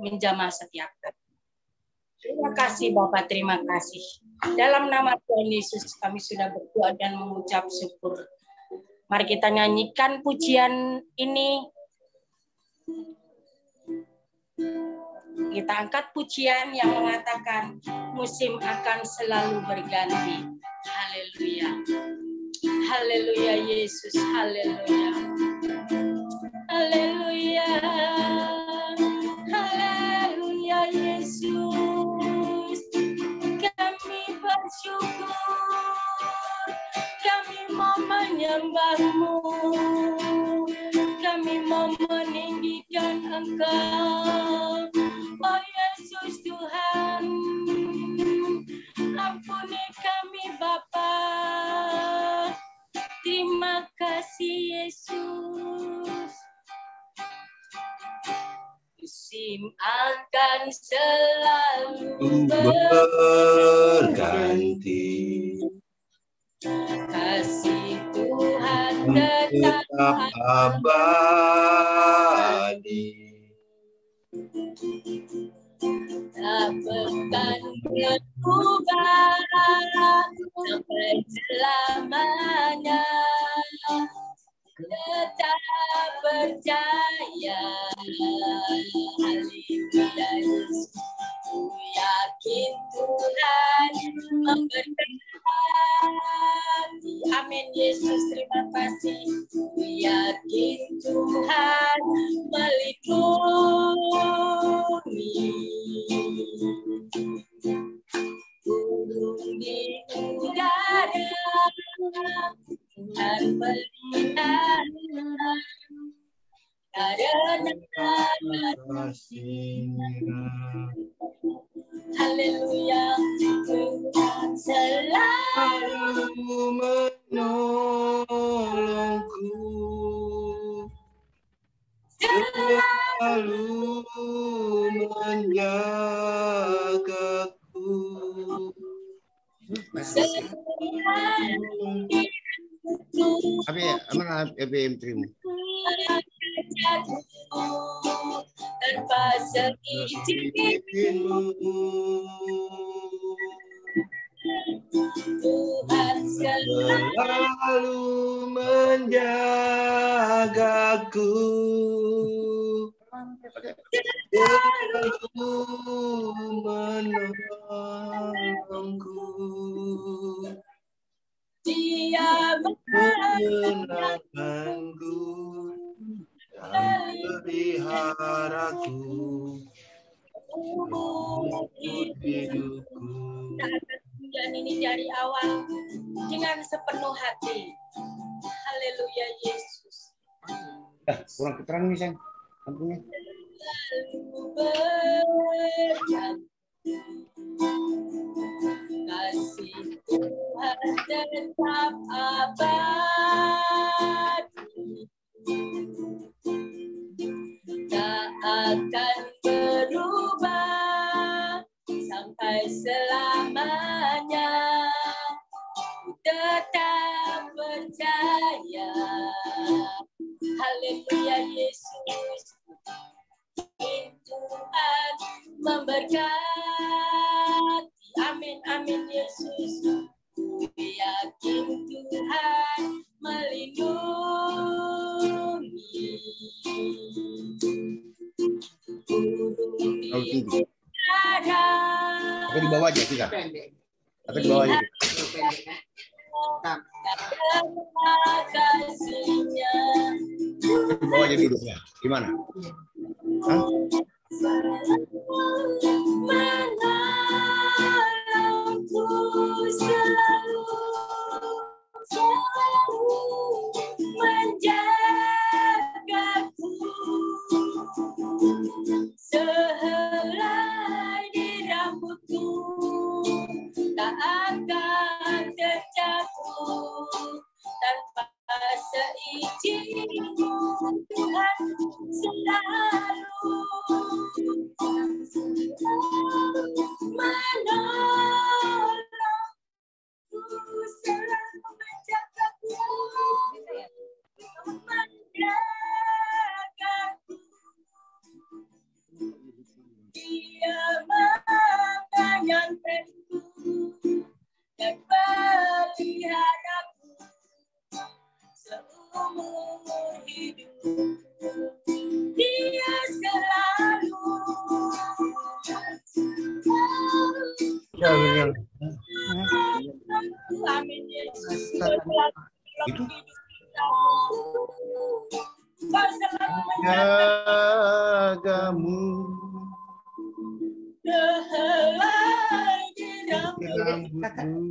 menjamah setiap hari. Terima kasih Bapak, terima kasih. Dalam nama Tuhan Yesus kami sudah berdoa dan mengucap syukur. Mari kita nyanyikan pujian ini. Kita angkat pujian yang mengatakan musim akan selalu berganti. Haleluya. Haleluya Yesus, haleluya. Haleluya. Haleluya Yesus. Kami bersyukur. Kami mau menyembah-Mu. Kami mau meninggikan Engkau. Oh Yesus Tuhan, ampuni kami Bapa. Terima kasih Yesus. Musim akan selalu berganti. Kasih Tuhan tetap abadi. Tak akan berubah sampai selamanya. Tetap percaya, haleluya Yesus. Ku yakin Tuhan memberkati. Amin Yesus, terima kasih. Ku yakin Tuhan melindungi. Burung di udara Tuhan pelihara karena kasih-Nya. Haleluya, Tuhan selalu menolongku, selalu menjagaku. Apa ya? Mana BBM Trim? Tanpa seizin-Mu, Tuhan selalu menjagaku, selalu menolongku. Dia menyenangkanku dan meliharaku hidupku. Dan ini dari awal dengan sepenuh hati. Haleluya Yesus. Kurang keterangan nih sayang. Lampunya. Kasih Tuhan tetap abadi. Tak akan berubah sampai selamanya. Tetap percaya. Haleluya Yesus. Tuhan memberkati. Amin, amin Yesus. Ku yakin Tuhan melindungi. Burung di udara. Atau di bawah aja kita. Atau di bawah aja. Karena kasih-Nya. Di bawah aja duduknya. Gimana? Hah? Menolongku selalu menjagaku sehelai di rambutku tak akan terjatuh tanpa seizin-Mu Tuhan selalu menolongku selalu menjagaku menjagaku. Amin Yesus. Itu Kau selalu jagamu helai di rambutmu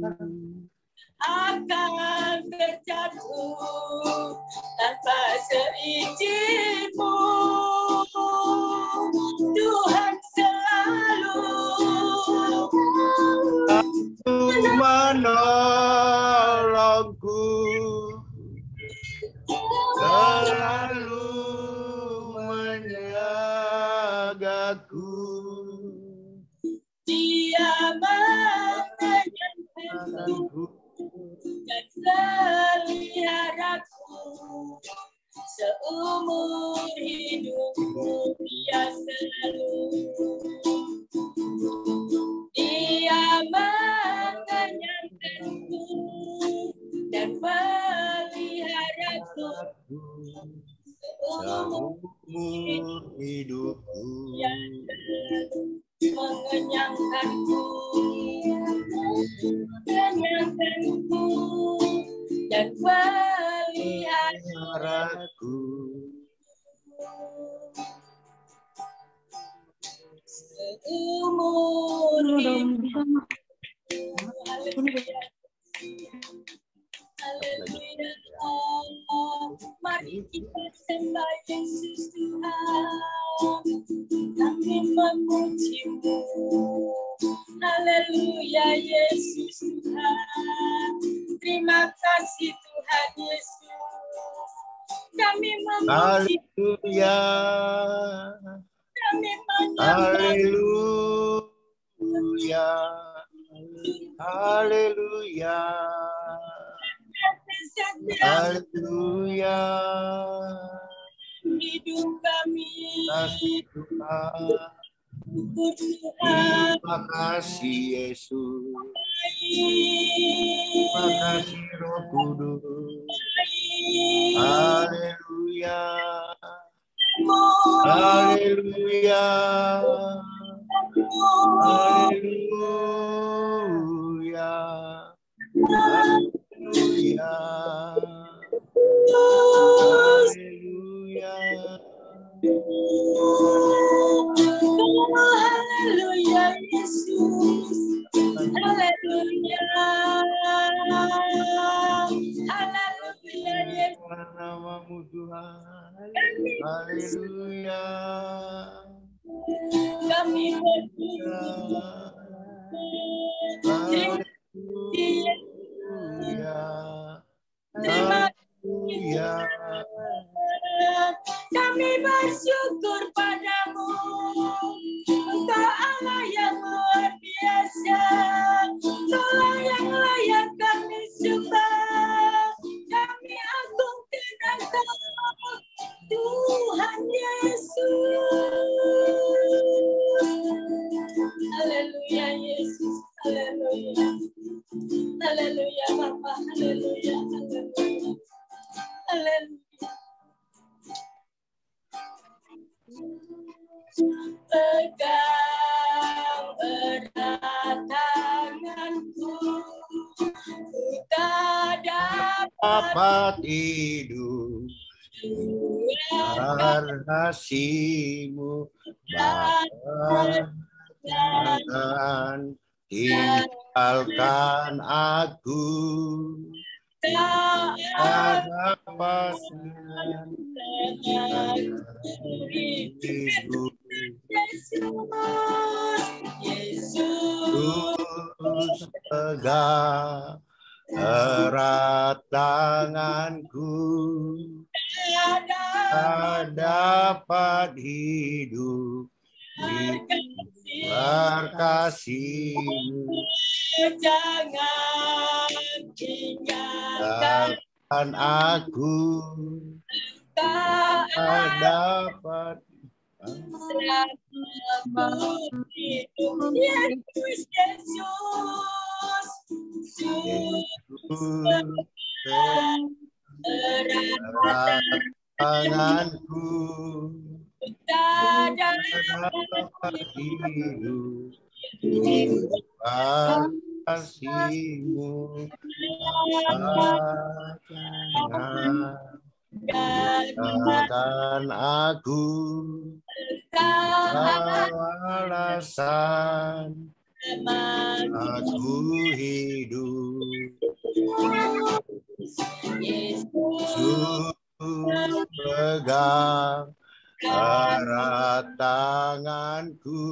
akan terjatuh tanpa seizinmu. Tuhan selalu menolongku, selalu menjagaku. Dia mengenyangkanku dan peliharaku seumur hidupku. Dia selalu, Dia mengenyangkanku dan peliharaku seumur hidupku. Dia selalu mengenyangkanku dan peliharaku seumur hidup. Haleluya. Haleluya. Mari kita sembah Yesus Tuhan. Kami memuji-Mu. Haleluya Yesus Tuhan. Terima kasih Tuhan Yesus. Kami memuji. Haleluya. Kami menyembah. Haleluya. Haleluya. Haleluya. Hidup kami. Kasih Tuhan. Tuhan. Terima kasih Yesus. Terima kasih Roh Kudus. Haleluya. Haleluya. Haleluya. Haleluya. Haleluya. Haleluya Yesus. Haleluya. Haleluya Yesus. Namamu Tuhan. Haleluya. Kami bersyukur. Terima kasih. Kami bersyukur padamu. Engkau Allah yang luar biasa. Engkaulah yang layak kami sembah. Kami agungkan Engkau, Tuhan Yesus. Haleluya Yesus. Haleluya. Haleluya Bapa. Haleluya. Haleluya. Haleluya. Pegang erat tanganku, ku tak dapat hidup karena kasih-Mu, Bapa. Jangan tinggalkan aku. Tak dapat hidup. Yesus pegang erat tanganku, tak dapat hidup di luar kasih-Mu. Jangan tinggalkan aku, tak dapat hidup. Yesus, erat tanganku, tak dapat hidup kasih-Mu dan aku alasan aku hidup. Yesus pegang erat tanganku,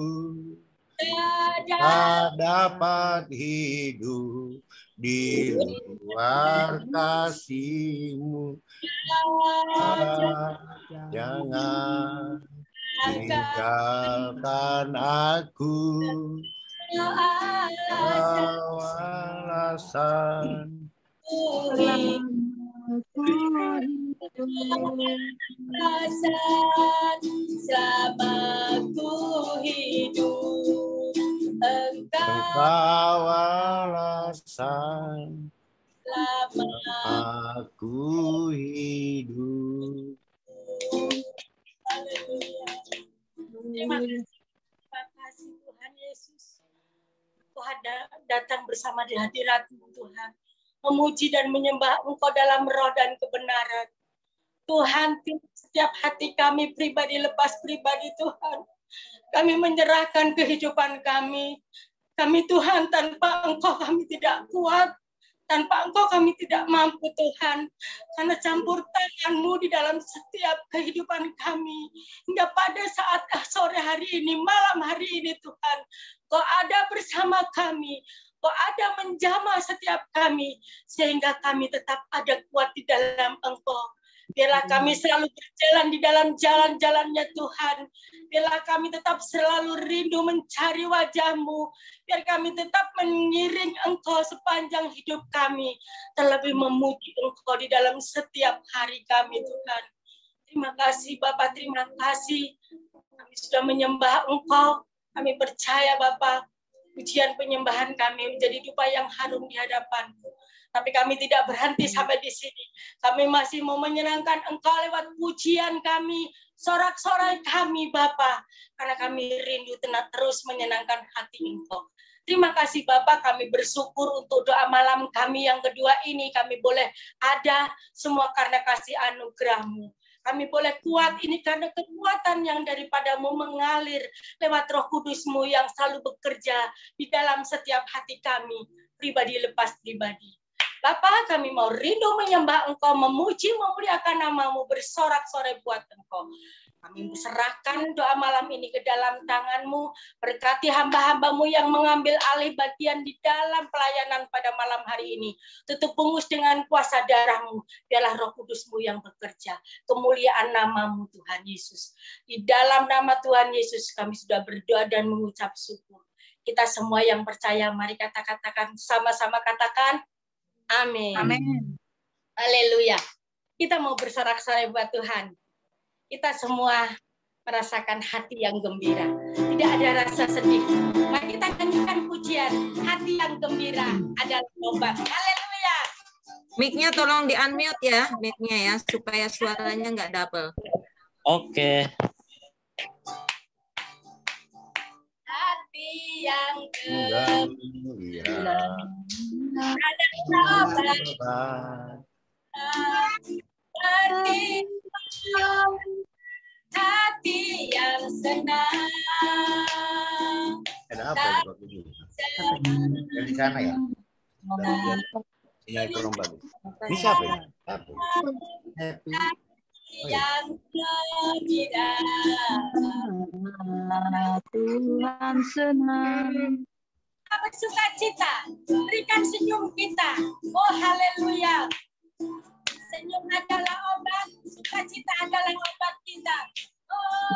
tak dapat hidup di luar kasih-Mu. Jangan tinggalkan aku, Kau alasan selamaku hidup. Engkau alasan aku hidup. Terima kasih Tuhan Yesus. Tuhan datang bersama di hadirat-Mu Tuhan, memuji dan menyembah Engkau dalam roh dan kebenaran. Tuhan, setiap hati kami pribadi lepas pribadi Tuhan, kami menyerahkan kehidupan kami. Kami Tuhan, tanpa Engkau kami tidak kuat. Tanpa Engkau kami tidak mampu Tuhan. Karena campur tangan-Mu di dalam setiap kehidupan kami. Hingga pada saat sore hari ini, malam hari ini Tuhan, Kau ada bersama kami. Kau ada menjamah setiap kami. Sehingga kami tetap ada kuat di dalam Engkau. Biarlah kami selalu berjalan di dalam jalan-jalannya Tuhan. Biarlah kami tetap selalu rindu mencari wajah-Mu. Biar kami tetap mengiring Engkau sepanjang hidup kami. Terlebih memuji Engkau di dalam setiap hari kami Tuhan. Terima kasih Bapak, terima kasih. Kami sudah menyembah Engkau. Kami percaya Bapak, pujian penyembahan kami menjadi dupa yang harum di hadapan-Mu. Tapi kami tidak berhenti sampai di sini. Kami masih mau menyenangkan Engkau lewat pujian kami, sorak-sorai kami, Bapa. Karena kami rindu terus menyenangkan hati Engkau. Terima kasih, Bapak. Kami bersyukur untuk doa malam kami yang kedua ini. Kami boleh ada semua karena kasih anugerah-Mu. Kami boleh kuat ini karena kekuatan yang daripada-Mu mengalir lewat Roh Kudus-Mu yang selalu bekerja di dalam setiap hati kami, pribadi lepas pribadi. Bapa, kami mau rindu menyembah Engkau, memuji, memuliakan nama-Mu, bersorak-sorai buat Engkau. Kami serahkan doa malam ini ke dalam tangan-Mu, berkati hamba-hamba-Mu yang mengambil alih bagian di dalam pelayanan pada malam hari ini. Tutup bungkus dengan kuasa darah-Mu, biarlah Roh Kudus-Mu yang bekerja. Kemuliaan nama-Mu Tuhan Yesus. Di dalam nama Tuhan Yesus kami sudah berdoa dan mengucap syukur. Kita semua yang percaya, mari katakan sama-sama katakan, amin. Amin. Haleluya. Kita mau bersorak-sorai buat Tuhan. Kita semua merasakan hati yang gembira. Tidak ada rasa sedih. Mari kita nyanyikan pujian. Hati yang gembira adalah obat. Haleluya. Mic-nya tolong di-unmute ya, mic-nya ya, supaya suaranya nggak double. Oke. Hati yang Gembira adalah obat. Hati yang senang. Ada apa ini? Yang di sana ya? Sinyal kurang bagus. Ini siapa ya? Apa? Yang gembira. Tuhan senang. Apa sukacita? Berikan senyum kita. Oh haleluya. Senyum adalah obat, sukacita adalah obat kita.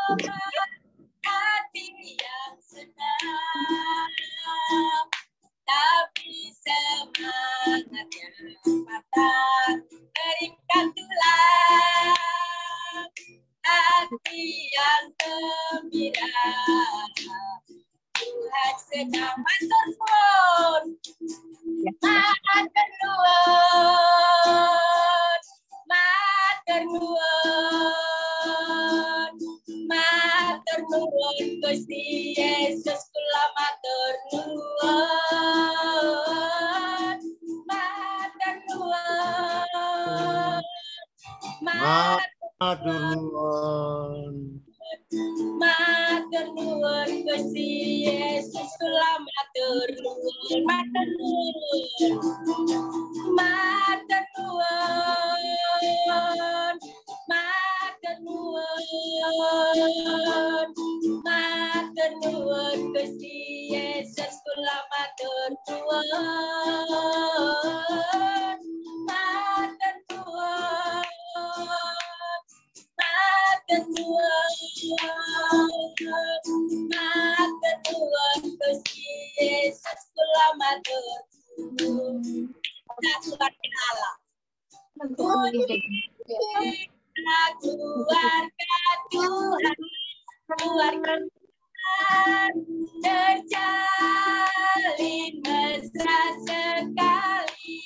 Obat hati yang senang, tapi semangat yang patah berikan tulang. Hati yang gembira, Tuhan sedang matur nuwun. Matur nuwun. Matur nuwun. Matur nuwun Gusti Yesus kula matur Gusti Yesus telah matur nuwun, matur nuwun, matur nuwun, matur nuwun, matur nuwun, Gusti Yesus telah matur nuwun, matur nuwun, matur nuwun, matur nuwun, Gusti Yesus telah matur nuwun. Keluarga Allah, keluarga Tuhan, keluarga Tuhan terjalin mesra sekali,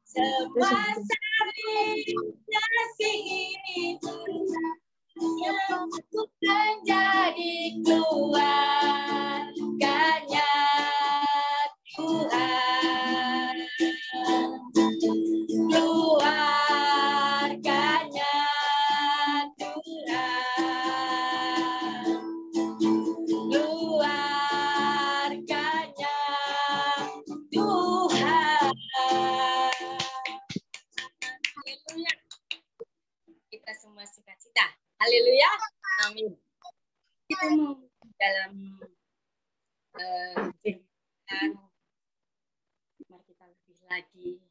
semua saling kasih ini yang untuk menjadi keluarganya Tuhan, keluarganya Tuhan, keluarganya Tuhan. Haleluya. Kita semua sukacita. Haleluya. Amin. Kita mau dalam firman, mari kita lebih lagi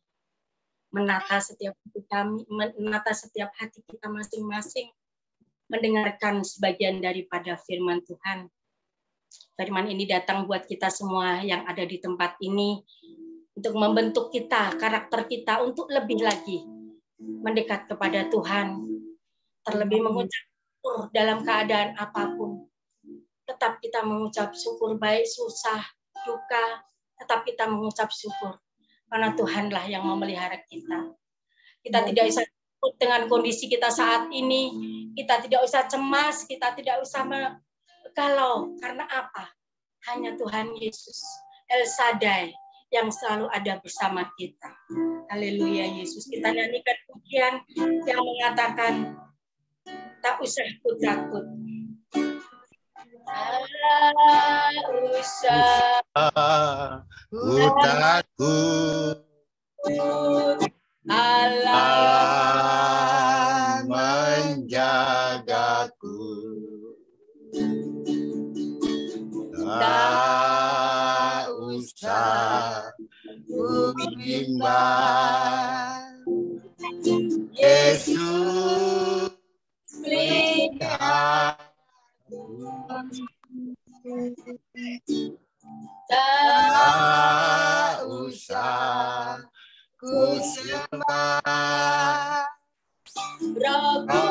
menata setiap hati kami, menata setiap hati kita masing-masing, mendengarkan sebagian daripada firman Tuhan. Firman ini datang buat kita semua yang ada di tempat ini untuk membentuk kita, karakter kita untuk lebih lagi mendekat kepada Tuhan, terlebih mengucap syukur dalam keadaan apapun. Tetap kita mengucap syukur, baik susah, duka, tetap kita mengucap syukur. Karena Tuhanlah yang memelihara kita. Kita tidak usah takut dengan kondisi kita saat ini. Kita tidak usah cemas, kita tidak usah galau. Karena apa? Hanya Tuhan Yesus, El Shaddai, yang selalu ada bersama kita. Haleluya Yesus. Kita nyanyikan pujian yang mengatakan, tak usah takut. Tak usah takut. Allah menjagaku. Tak usah ku bimbang. Yesus lihat. Tak usah ku sembah. Rohku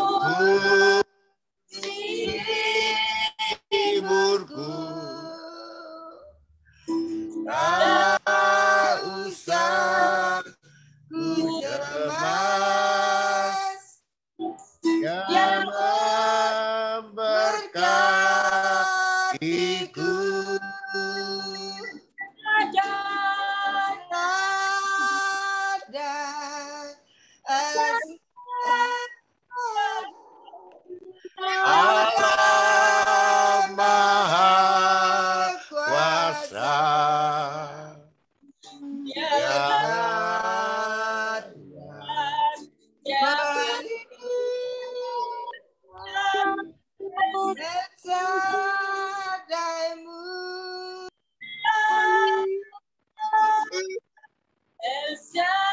hiburku. Tak usah ku cemas. Yang memberkatiku. Allah Maha Kuasa. El Shaddai,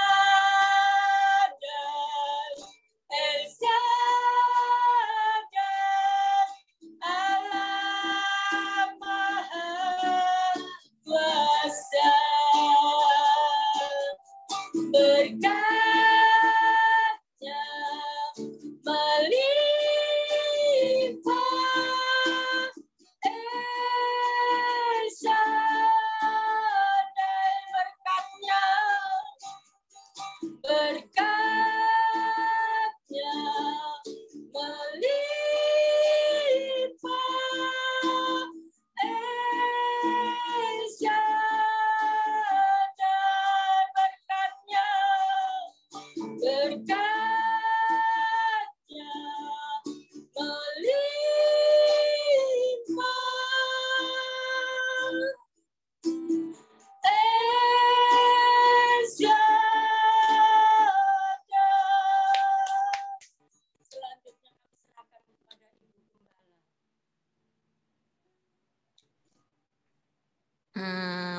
El Shaddai, Allah Maha Kuasa, berkatnya melimpah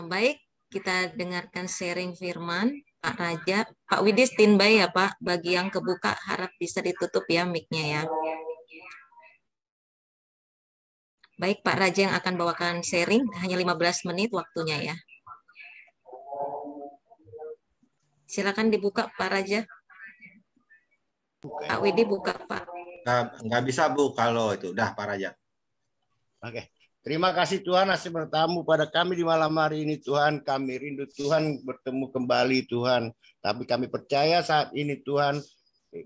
Baik, kita dengarkan sharing firman Pak Raja. Pak Widi standby ya Pak. Bagi yang kebuka harap bisa ditutup ya mic-nya ya. Baik, Pak Raja yang akan bawakan sharing, hanya 15 menit waktunya ya. Silakan dibuka Pak Raja. Pak Widi buka Pak. Nggak bisa Bu kalau itu. Udah Pak Raja. Oke. Terima kasih Tuhan masih bertamu pada kami di malam hari ini Tuhan. Kami rindu Tuhan bertemu kembali Tuhan. Tapi kami percaya saat ini Tuhan,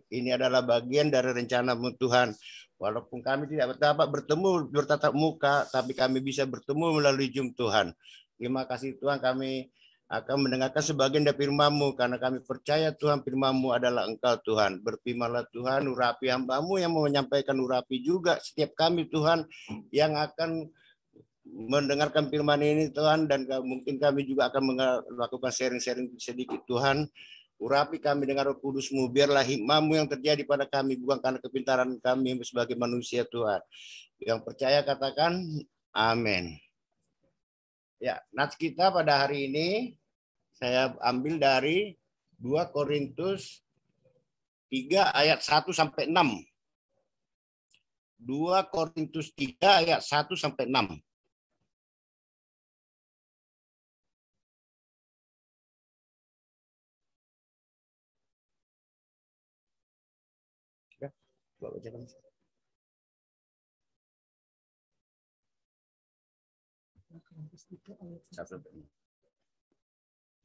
ini adalah bagian dari rencana-Mu Tuhan. Walaupun kami tidak dapat bertemu bertatap muka, tapi kami bisa bertemu melalui Zoom Tuhan. Terima kasih Tuhan, kami akan mendengarkan sebagian dari firman-Mu karena kami percaya Tuhan firman-Mu adalah Engkau Tuhan. Berfirmanlah Tuhan, urapi hamba-Mu yang mau menyampaikan, urapi juga setiap kami Tuhan yang akan mendengarkan firman ini Tuhan, dan mungkin kami juga akan melakukan sharing-sharing sedikit Tuhan. Urapi kami dengan Roh Kudus-Mu, biarlah hikmah-Mu yang terjadi pada kami, bukan karena kepintaran kami sebagai manusia Tuhan. Yang percaya katakan amin. Ya, nats kita pada hari ini saya ambil dari 2 Korintus 3 ayat 1 sampai 6. 2 Korintus 3 ayat 1 sampai 6.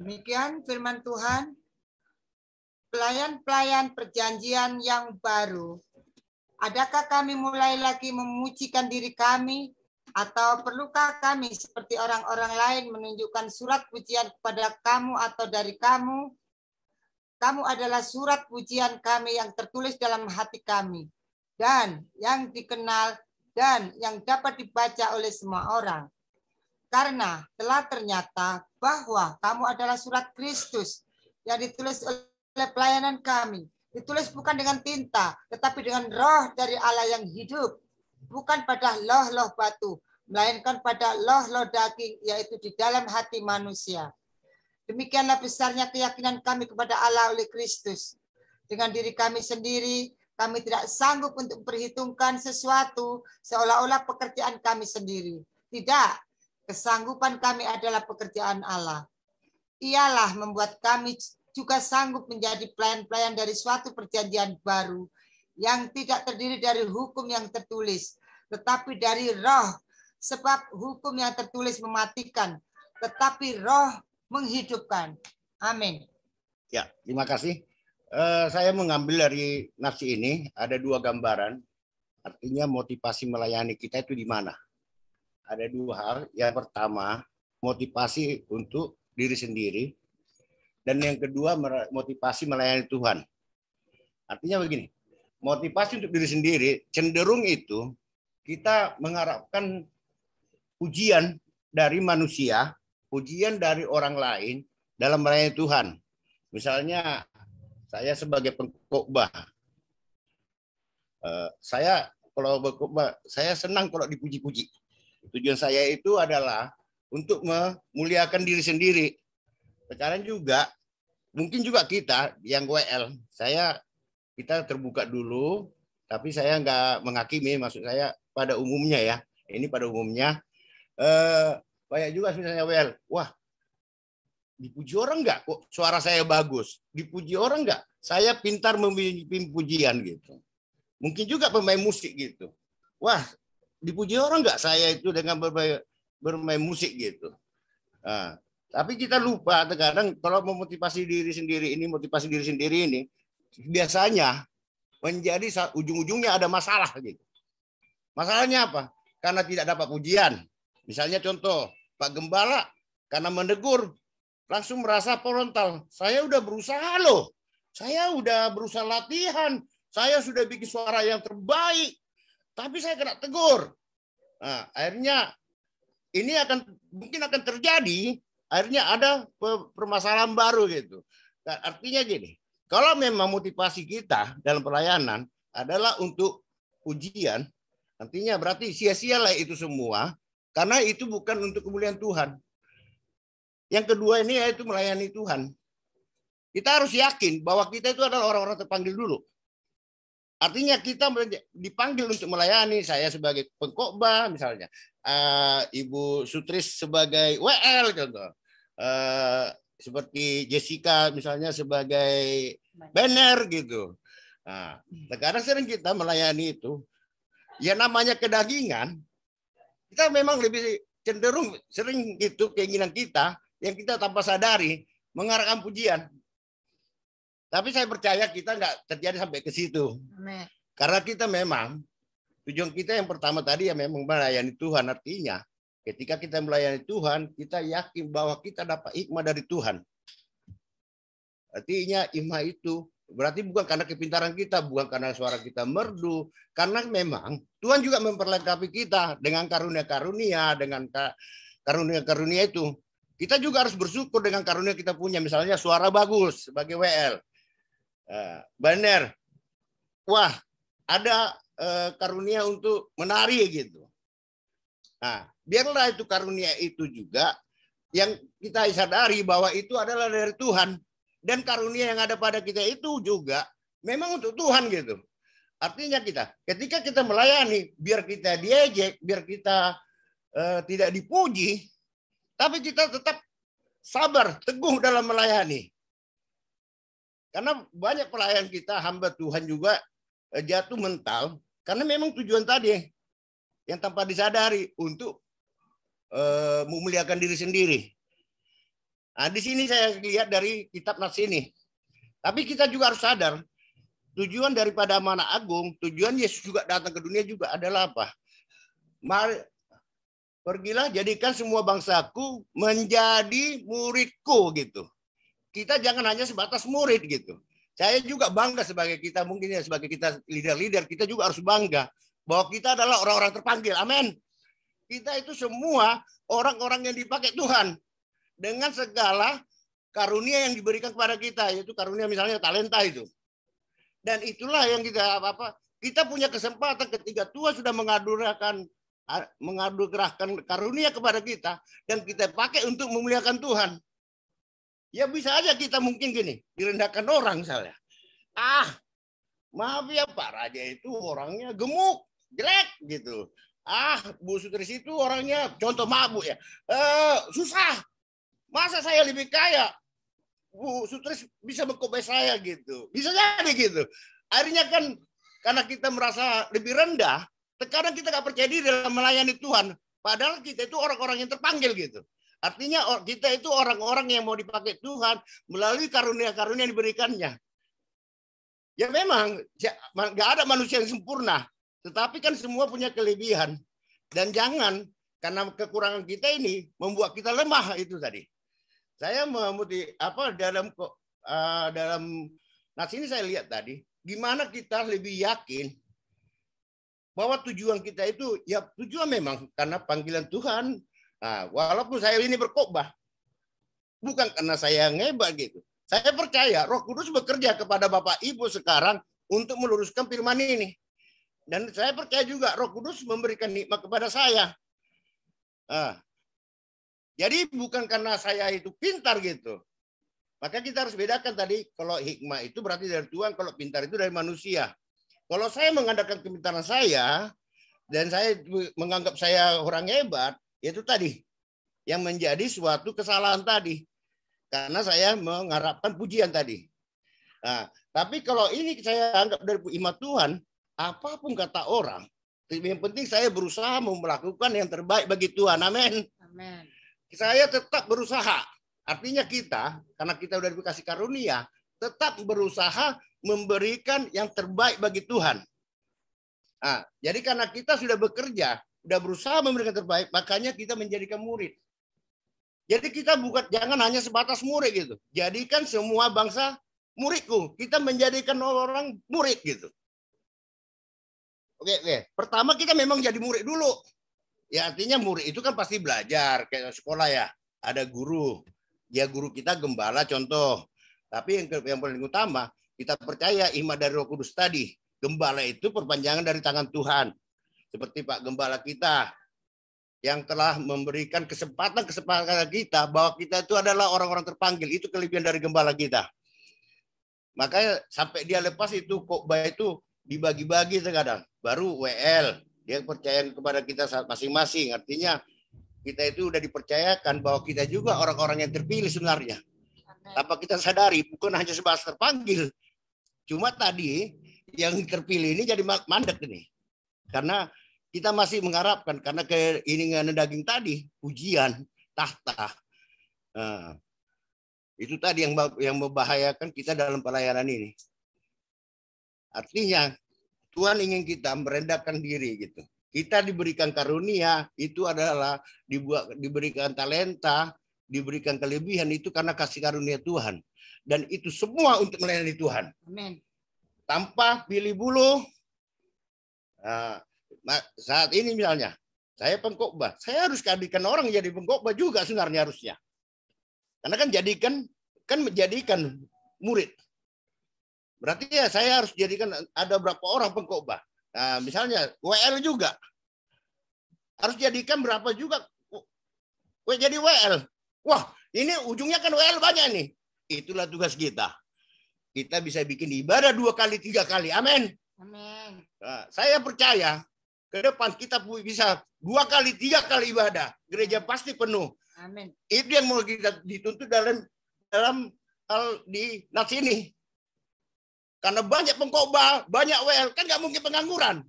Demikian firman Tuhan. Pelayan-pelayan perjanjian yang baru, adakah kami mulai lagi memujikan diri kami, atau perlukah kami seperti orang-orang lain menunjukkan surat pujian kepada kamu atau dari kamu? Kamu adalah surat pujian kami yang tertulis dalam hati kami, dan yang dikenal dan yang dapat dibaca oleh semua orang. Karena telah ternyata bahwa kamu adalah surat Kristus yang ditulis oleh pelayanan kami. Ditulis bukan dengan tinta, tetapi dengan roh dari Allah yang hidup. Bukan pada loh-loh batu, melainkan pada loh-loh daging, yaitu di dalam hati manusia. Demikianlah besarnya keyakinan kami kepada Allah oleh Kristus. Dengan diri kami sendiri, kami tidak sanggup untuk memperhitungkan sesuatu seolah-olah pekerjaan kami sendiri. Tidak. Kesanggupan kami adalah pekerjaan Allah. Ialah membuat kami juga sanggup menjadi pelayan-pelayan dari suatu perjanjian baru yang tidak terdiri dari hukum yang tertulis, tetapi dari roh. Sebab hukum yang tertulis mematikan, tetapi roh menghidupkan. Amin. Ya, terima kasih. Saya mengambil dari nats ini ada 2 gambaran. Artinya motivasi melayani kita itu di mana? Ada 2 hal. Yang pertama, motivasi untuk diri sendiri. Dan yang kedua, motivasi melayani Tuhan. Artinya begini, motivasi untuk diri sendiri, cenderung itu kita mengharapkan pujian dari manusia, pujian dari orang lain dalam melayani Tuhan. Misalnya, saya sebagai pengkhotbah, saya kalau berkhotbah, saya senang kalau dipuji-puji. Tujuan saya itu adalah untuk memuliakan diri sendiri. Sekarang juga, mungkin juga kita yang WL, kita terbuka dulu, tapi saya nggak menghakimi, maksud saya pada umumnya ya. Ini pada umumnya, banyak juga misalnya WL, wah, dipuji orang nggak? Kok suara saya bagus? Dipuji orang nggak? Saya pintar memimpin pujian gitu. Mungkin juga pemain musik gitu. Wah, dipuji orang nggak saya itu dengan bermain musik gitu. Nah, tapi kita lupa terkadang kalau memotivasi diri sendiri ini biasanya menjadi ujung-ujungnya ada masalah gitu. Masalahnya apa? Karena tidak dapat pujian. Misalnya contoh, Pak Gembala karena menegur langsung merasa frontal. Saya udah berusaha loh. Saya udah berusaha latihan. Saya sudah bikin suara yang terbaik. Tapi saya kena tegur. Nah, akhirnya ini mungkin akan terjadi. Akhirnya ada permasalahan baru gitu. Nah, artinya gini, kalau memang motivasi kita dalam pelayanan adalah untuk pujian, artinya berarti sia-sialah itu semua, karena itu bukan untuk kemuliaan Tuhan. Yang kedua ini yaitu melayani Tuhan. Kita harus yakin bahwa kita itu adalah orang-orang terpanggil dulu. Artinya kita dipanggil untuk melayani. Saya sebagai pengkhotbah misalnya, Ibu Sutris sebagai WL contoh, seperti Jessica misalnya sebagai banner gitu. Nah, sekarang sering kita melayani itu, ya namanya kedagingan, kita memang lebih cenderung sering itu keinginan kita yang kita tanpa sadari mengarahkan pujian. Tapi saya percaya kita nggak terjadi sampai ke situ. Amin. Karena kita memang, tujuan kita yang pertama tadi ya memang melayani Tuhan. Artinya ketika kita melayani Tuhan, kita yakin bahwa kita dapat hikmah dari Tuhan. Artinya hikmah itu berarti bukan karena kepintaran kita, bukan karena suara kita merdu. Karena memang Tuhan juga memperlengkapi kita dengan karunia-karunia, dengan karunia-karunia itu. Kita juga harus bersyukur dengan karunia kita punya. Misalnya suara bagus sebagai WL. Banner, wah ada karunia untuk menari gitu. Nah, biarlah itu karunia itu juga yang kita sadari bahwa itu adalah dari Tuhan, dan karunia yang ada pada kita itu juga memang untuk Tuhan gitu. Artinya ketika kita melayani, biar kita diejek, biar kita tidak dipuji, tapi kita tetap sabar, teguh dalam melayani. Karena banyak pelayan kita, hamba Tuhan juga jatuh mental. Karena memang tujuan tadi yang tanpa disadari untuk memuliakan diri sendiri. Nah, di sini saya lihat dari kitab Nats ini. Tapi kita juga harus sadar, tujuan daripada amanah agung, tujuan Yesus juga datang ke dunia juga adalah apa? Mari, pergilah jadikan semua bangsaku menjadi muridku gitu. Kita jangan hanya sebatas murid gitu. Saya juga bangga sebagai kita, mungkin ya sebagai kita leader-leader, kita juga harus bangga bahwa kita adalah orang-orang terpanggil. Amin. Kita itu semua orang-orang yang dipakai Tuhan dengan segala karunia yang diberikan kepada kita, yaitu karunia misalnya talenta itu. Dan itulah yang kita punya kesempatan ketika Tuhan sudah mengadugerahkan karunia kepada kita dan kita pakai untuk memuliakan Tuhan. Ya bisa aja kita mungkin gini, direndahkan orang misalnya. Maaf ya Pak Raja itu orangnya gemuk, jelek gitu. Bu Sutris itu orangnya contoh mabuk ya. Susah. Masa saya lebih kaya? Bu Sutris bisa mengkobai saya gitu. Bisa jadi gitu. Akhirnya kan karena kita merasa lebih rendah, terkadang kita gak percaya diri dalam melayani Tuhan. Padahal kita itu orang-orang yang terpanggil gitu. Artinya kita itu orang-orang yang mau dipakai Tuhan melalui karunia-karunia yang diberikannya. Ya memang nggak ada manusia yang sempurna, tetapi kan semua punya kelebihan. Dan jangan karena kekurangan kita ini membuat kita lemah itu tadi. Saya dalam Nats ini saya lihat tadi, gimana kita lebih yakin bahwa tujuan kita itu ya tujuan memang karena panggilan Tuhan. Nah, walaupun saya ini berkhotbah, bukan karena saya ngebat gitu. Saya percaya Roh Kudus bekerja kepada Bapak Ibu sekarang untuk meluruskan firman ini. Dan saya percaya juga Roh Kudus memberikan hikmah kepada saya. Jadi bukan karena saya itu pintar gitu. Maka kita harus bedakan tadi, kalau hikmah itu berarti dari Tuhan, kalau pintar itu dari manusia. Kalau saya mengandalkan kepintaran saya, dan saya menganggap saya orang hebat, itu tadi yang menjadi suatu kesalahan tadi karena saya mengharapkan pujian tadi. Nah, tapi kalau ini saya anggap dari hikmat Tuhan, apapun kata orang, yang penting saya berusaha melakukan yang terbaik bagi Tuhan. Amin. Amin. Saya tetap berusaha. Artinya kita, karena kita sudah dikasih karunia, tetap berusaha memberikan yang terbaik bagi Tuhan. Nah, jadi karena kita sudah bekerja, sudah berusaha memberikan terbaik, makanya kita menjadikan murid. Jadi kita jangan hanya sebatas murid gitu. Jadikan semua bangsa muridku. Kita menjadikan orang murid gitu. Oke. Pertama kita memang jadi murid dulu. Ya artinya murid itu kan pasti belajar kayak sekolah ya. Ada guru. Ya guru kita gembala contoh. Tapi yang paling utama kita percaya iman dari Roh Kudus tadi. Gembala itu perpanjangan dari tangan Tuhan. Seperti Pak Gembala kita. yang telah memberikan kesempatan kita bahwa kita itu adalah orang-orang terpanggil. Itu kelebihan dari gembala kita. Makanya sampai dia lepas itu khotbah itu dibagi-bagi terkadang. Baru WL, dia percaya kepada kita masing-masing. Artinya kita itu udah dipercayakan bahwa kita juga orang-orang yang terpilih sebenarnya. Tanpa kita sadari, bukan hanya sebatas terpanggil. Cuma tadi yang terpilih ini jadi mandek ini. Karena kita masih mengharapkan, karena keinginan daging tadi, pujian, tahta. Nah, itu tadi yang membahayakan kita dalam pelayanan ini. Artinya, Tuhan ingin kita merendahkan diri gitu. Kita diberikan karunia, itu adalah diberikan talenta, diberikan kelebihan, itu karena kasih karunia Tuhan. Dan itu semua untuk melayani Tuhan. Amin. Tanpa pilih bulu. Nah, saat ini misalnya, saya pengkhotbah, saya harus hadirkan orang jadi pengkhotbah juga sebenarnya harusnya. Karena kan menjadikan murid. Berarti ya saya harus jadikan ada berapa orang pengkhotbah. Nah, misalnya WL juga. Harus jadikan berapa juga jadi WL. Wah, ini ujungnya kan WL banyak nih. Itulah tugas kita. Kita bisa bikin ibadah 2 kali, 3 kali. Amin. Amin. Nah, saya percaya ke depan kita bisa 2 kali, 3 kali ibadah. Gereja pasti penuh. Amin. Itu yang mau kita dituntut dalam hal di nats ini. Karena banyak pengkhotbah, banyak WL, kan nggak mungkin pengangguran.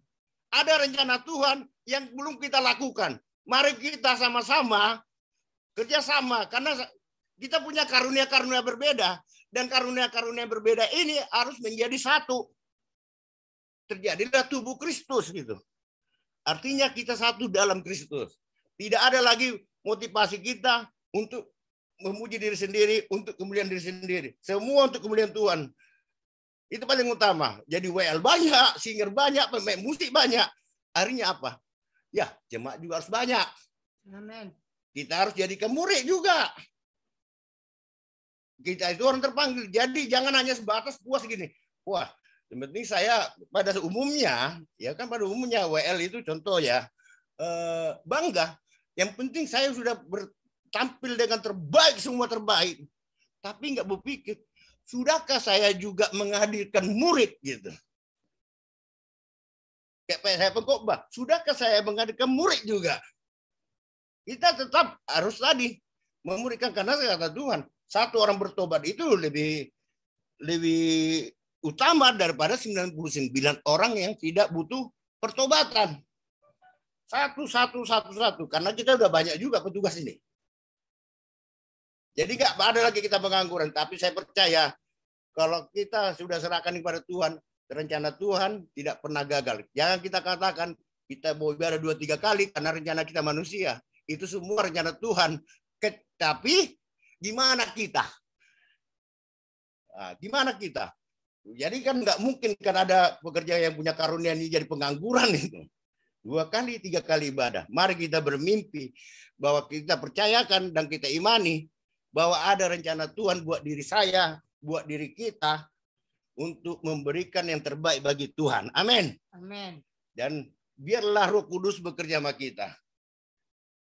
Ada rencana Tuhan yang belum kita lakukan. Mari kita sama-sama kerjasama, karena kita punya karunia-karunia berbeda. Dan karunia-karunia berbeda ini harus menjadi satu. Terjadilah tubuh Kristus gitu. Artinya kita satu dalam Kristus. Tidak ada lagi motivasi kita untuk memuji diri sendiri, untuk kemuliaan diri sendiri. Semua untuk kemuliaan Tuhan. Itu paling utama. Jadi WL banyak, singer banyak, pemain musik banyak. Akhirnya apa? Ya, jemaat juga harus banyak. Amin. Kita harus jadikan murid juga. Kita itu orang terpanggil. Jadi jangan hanya sebatas puas gini. Wah, yang penting saya pada umumnya, ya kan pada umumnya WL itu contoh ya, bangga. Yang penting saya sudah tampil dengan terbaik, semua terbaik. Tapi nggak berpikir, sudahkah saya juga menghadirkan murid gitu? Kayak saya pengkhotbah, sudahkah saya menghadirkan murid juga? Kita tetap harus tadi memuridkan, karena kata Tuhan, satu orang bertobat itu lebih utama daripada 99 orang yang tidak butuh pertobatan. Satu. Karena kita udah banyak juga petugas ini. Jadi nggak ada lagi kita pengangguran. Tapi saya percaya kalau kita sudah serahkan kepada Tuhan, rencana Tuhan tidak pernah gagal. Jangan kita katakan kita mau ibadah 2-3 kali karena rencana kita manusia. Itu semua rencana Tuhan. Tapi gimana kita? Nah, gimana kita? Jadi kan nggak mungkin kan ada pekerja yang punya karunia ini jadi pengangguran itu. 2 kali, 3 kali ibadah. Mari kita bermimpi bahwa kita percayakan dan kita imani bahwa ada rencana Tuhan buat diri saya, buat diri kita untuk memberikan yang terbaik bagi Tuhan. Amin. Amin. Dan biarlah Roh Kudus bekerja sama kita.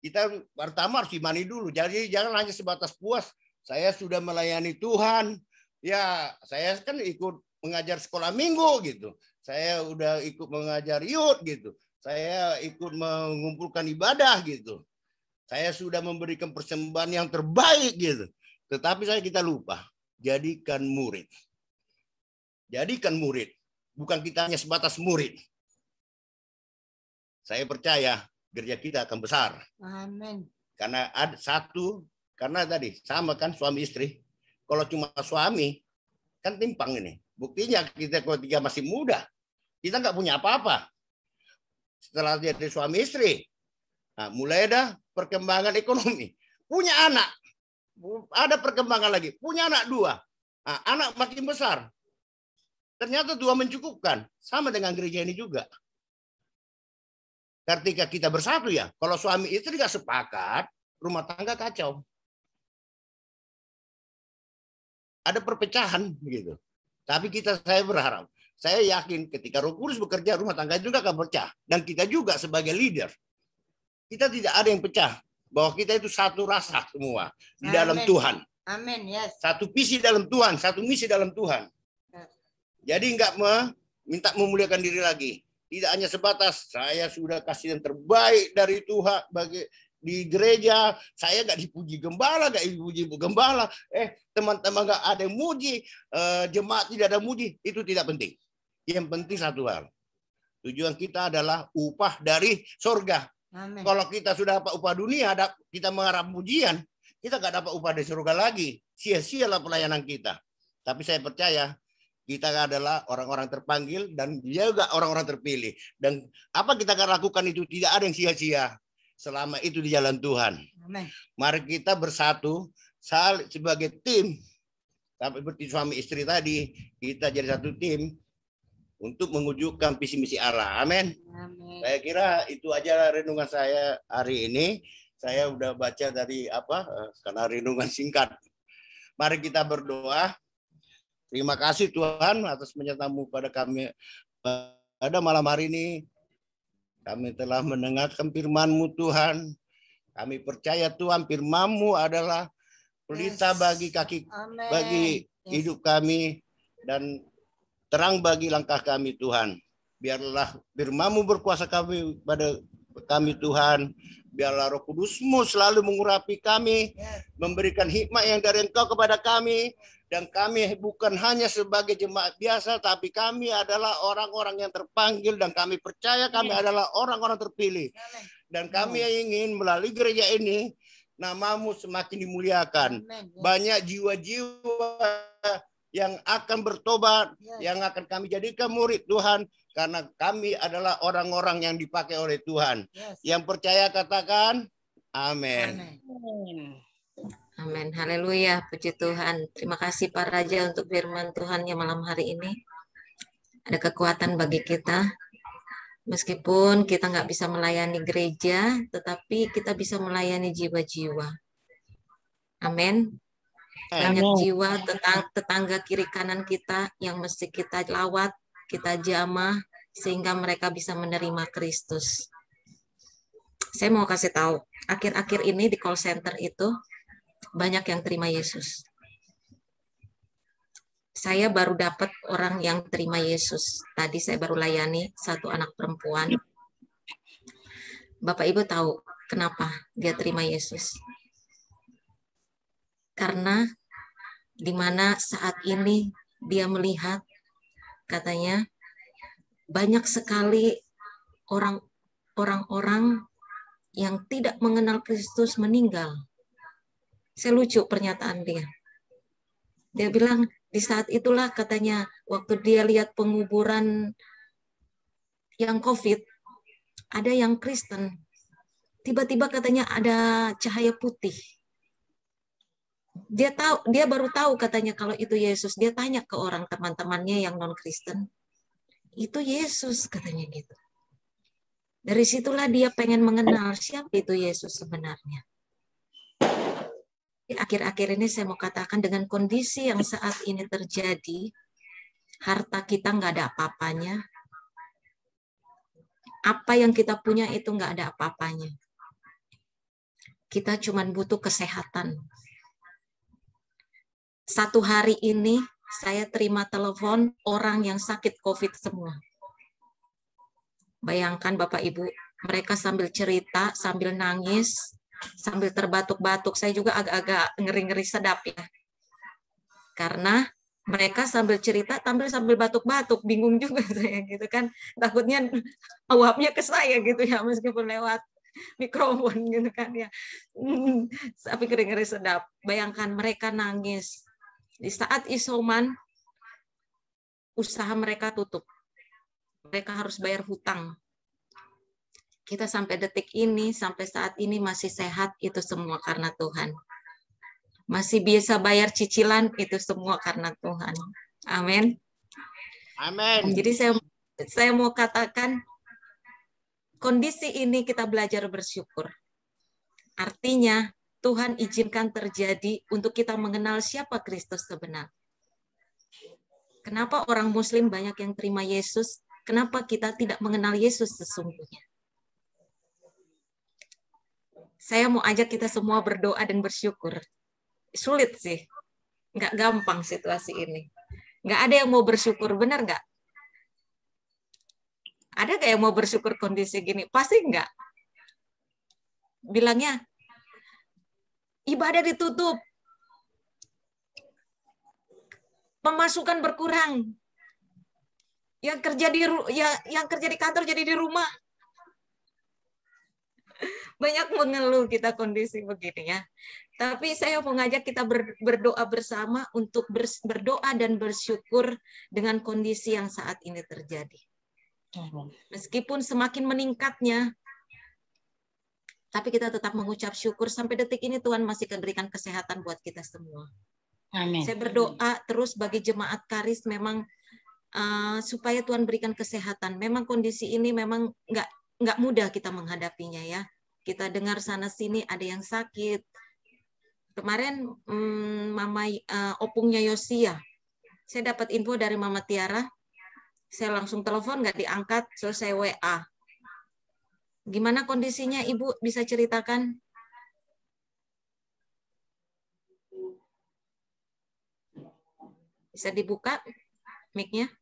Kita pertama harus imani dulu. Jadi jangan hanya sebatas puas. Saya sudah melayani Tuhan. Ya, saya kan ikut mengajar sekolah minggu gitu. Saya udah ikut mengajar youth gitu. Saya ikut mengumpulkan ibadah gitu. Saya sudah memberikan persembahan yang terbaik gitu. Tetapi kita lupa. Jadikan murid. Jadikan murid. Bukan kita hanya sebatas murid. Saya percaya gereja kita akan besar. Amin. Karena ada satu, karena tadi sama kan suami istri. Kalau cuma suami, kan timpang ini. Buktinya kita kalau 3 masih muda, kita nggak punya apa-apa. Setelah jadi suami istri, nah, mulai ada perkembangan ekonomi. Punya anak, ada perkembangan lagi. Punya anak 2, nah, anak makin besar. Ternyata 2 mencukupkan. Sama dengan gereja ini juga. Ketika kita bersatu ya, kalau suami istri nggak sepakat, rumah tangga kacau. Ada perpecahan gitu. Tapi saya berharap, saya yakin ketika Roh Kudus bekerja, rumah tangga juga akan pecah. Dan kita juga sebagai leader, kita tidak ada yang pecah. Bahwa kita itu satu rasa semua di dalam Amin. Tuhan. Amin, yes. Satu visi dalam Tuhan, satu misi dalam Tuhan. Jadi enggak minta memuliakan diri lagi. Tidak hanya sebatas saya sudah kasih yang terbaik dari Tuhan bagi di gereja, saya enggak dipuji gembala, enggak dipuji gembala. Teman-teman enggak ada yang muji, jemaat tidak ada muji, itu tidak penting. Yang penting satu hal. Tujuan kita adalah upah dari surga. Amin. Kalau kita sudah dapat upah dunia, kita mengharap pujian, kita nggak dapat upah dari surga lagi. Sia-sialah pelayanan kita. Tapi saya percaya kita adalah orang-orang terpanggil dan juga orang-orang terpilih. Dan apa kita akan lakukan itu tidak ada yang sia-sia selama itu di jalan Tuhan. Amin. Mari kita bersatu sebagai tim. Seperti suami istri tadi, kita jadi satu tim untuk mewujudkan visi misi Allah. Amin. Saya kira itu aja renungan saya hari ini. Saya udah baca dari karena renungan singkat. Mari kita berdoa. Terima kasih Tuhan atas menyertamu pada kami pada malam hari ini. Kami telah mendengarkan firman-Mu Tuhan. Kami percaya Tuhan firman-Mu adalah pelita bagi kaki, bagi hidup kami dan terang bagi langkah kami Tuhan. Biarlah firman-Mu berkuasa pada kami Tuhan. Biarlah Roh Kudus-Mu selalu mengurapi kami, memberikan hikmat yang dari Engkau kepada kami. Dan kami bukan hanya sebagai jemaat biasa, tapi kami adalah orang-orang yang terpanggil dan kami percaya kami adalah orang-orang terpilih. Dan kami ingin melalui gereja ini, nama-Mu semakin dimuliakan. Banyak jiwa-jiwa yang akan bertobat, yang akan kami jadikan murid Tuhan, karena kami adalah orang-orang yang dipakai oleh Tuhan. Yang percaya katakan, amin. Amin. Haleluya. Puji Tuhan. Terima kasih Pak Raja untuk firman Tuhan yang malam hari ini. Ada kekuatan bagi kita. Meskipun kita nggak bisa melayani gereja, tetapi kita bisa melayani jiwa-jiwa. Amin. Banyak jiwa tetangga kiri kanan kita yang mesti kita lawat, kita jamah, sehingga mereka bisa menerima Kristus. Saya mau kasih tahu, akhir-akhir ini di call center itu banyak yang terima Yesus. Saya baru dapat orang yang terima Yesus. Tadi saya baru layani satu anak perempuan. Bapak Ibu tahu kenapa dia terima Yesus? Karena di mana saat ini dia melihat, katanya, banyak sekali orang-orang yang tidak mengenal Kristus meninggal. Saya lucu pernyataan dia. Dia bilang, di saat itulah katanya, waktu dia lihat penguburan yang COVID, ada yang Kristen. Tiba-tiba katanya ada cahaya putih. Dia baru tahu katanya kalau itu Yesus. Dia tanya ke orang teman-temannya yang non-Kristen. Itu Yesus katanya gitu. Dari situlah dia pengen mengenal siapa itu Yesus sebenarnya. Akhir-akhir ini saya mau katakan dengan kondisi yang saat ini terjadi, harta kita nggak ada apa-apanya. Apa yang kita punya itu nggak ada apa-apanya. Kita cuma butuh kesehatan. Satu hari ini saya terima telepon orang yang sakit COVID semua. Bayangkan Bapak Ibu, mereka sambil cerita, sambil nangis, sambil terbatuk-batuk. Saya juga agak-agak ngeri-ngeri sedap ya. Karena mereka sambil cerita, sambil batuk-batuk, bingung juga saya gitu kan. Takutnya awapnya ke saya gitu ya, meskipun lewat mikrofon gitu kan ya. Tapi ngeri-ngeri sedap. Bayangkan mereka nangis. Di saat isoman, usaha mereka tutup. Mereka harus bayar hutang. Kita sampai detik ini, sampai saat ini masih sehat, itu semua karena Tuhan. Masih bisa bayar cicilan, itu semua karena Tuhan. Amin. Amin. Jadi saya mau katakan, kondisi ini kita belajar bersyukur. Artinya, Tuhan izinkan terjadi untuk kita mengenal siapa Kristus sebenarnya. Kenapa orang Muslim banyak yang terima Yesus? Kenapa kita tidak mengenal Yesus sesungguhnya? Saya mau ajak kita semua berdoa dan bersyukur. Sulit sih, nggak gampang situasi ini. Nggak ada yang mau bersyukur, benar nggak? Ada nggak yang mau bersyukur kondisi gini? Pasti nggak. Bilangnya, ibadah ditutup, pemasukan berkurang, yang kerja di kantor jadi di rumah. Banyak mengeluh kita kondisi begini ya. Tapi saya mau ngajak kita berdoa bersama untuk berdoa dan bersyukur dengan kondisi yang saat ini terjadi. Meskipun semakin meningkatnya, tapi kita tetap mengucap syukur sampai detik ini Tuhan masih berikan kesehatan buat kita semua. Amin. Saya berdoa terus bagi jemaat Karis memang supaya Tuhan berikan kesehatan. Memang kondisi ini memang nggak mudah kita menghadapinya ya. Kita dengar sana sini ada yang sakit. Kemarin Mama opungnya Yosia, saya dapat info dari Mama Tiara. Saya langsung telepon nggak diangkat, terus saya WA. Gimana kondisinya Ibu? Bisa ceritakan? Bisa dibuka mic-nya?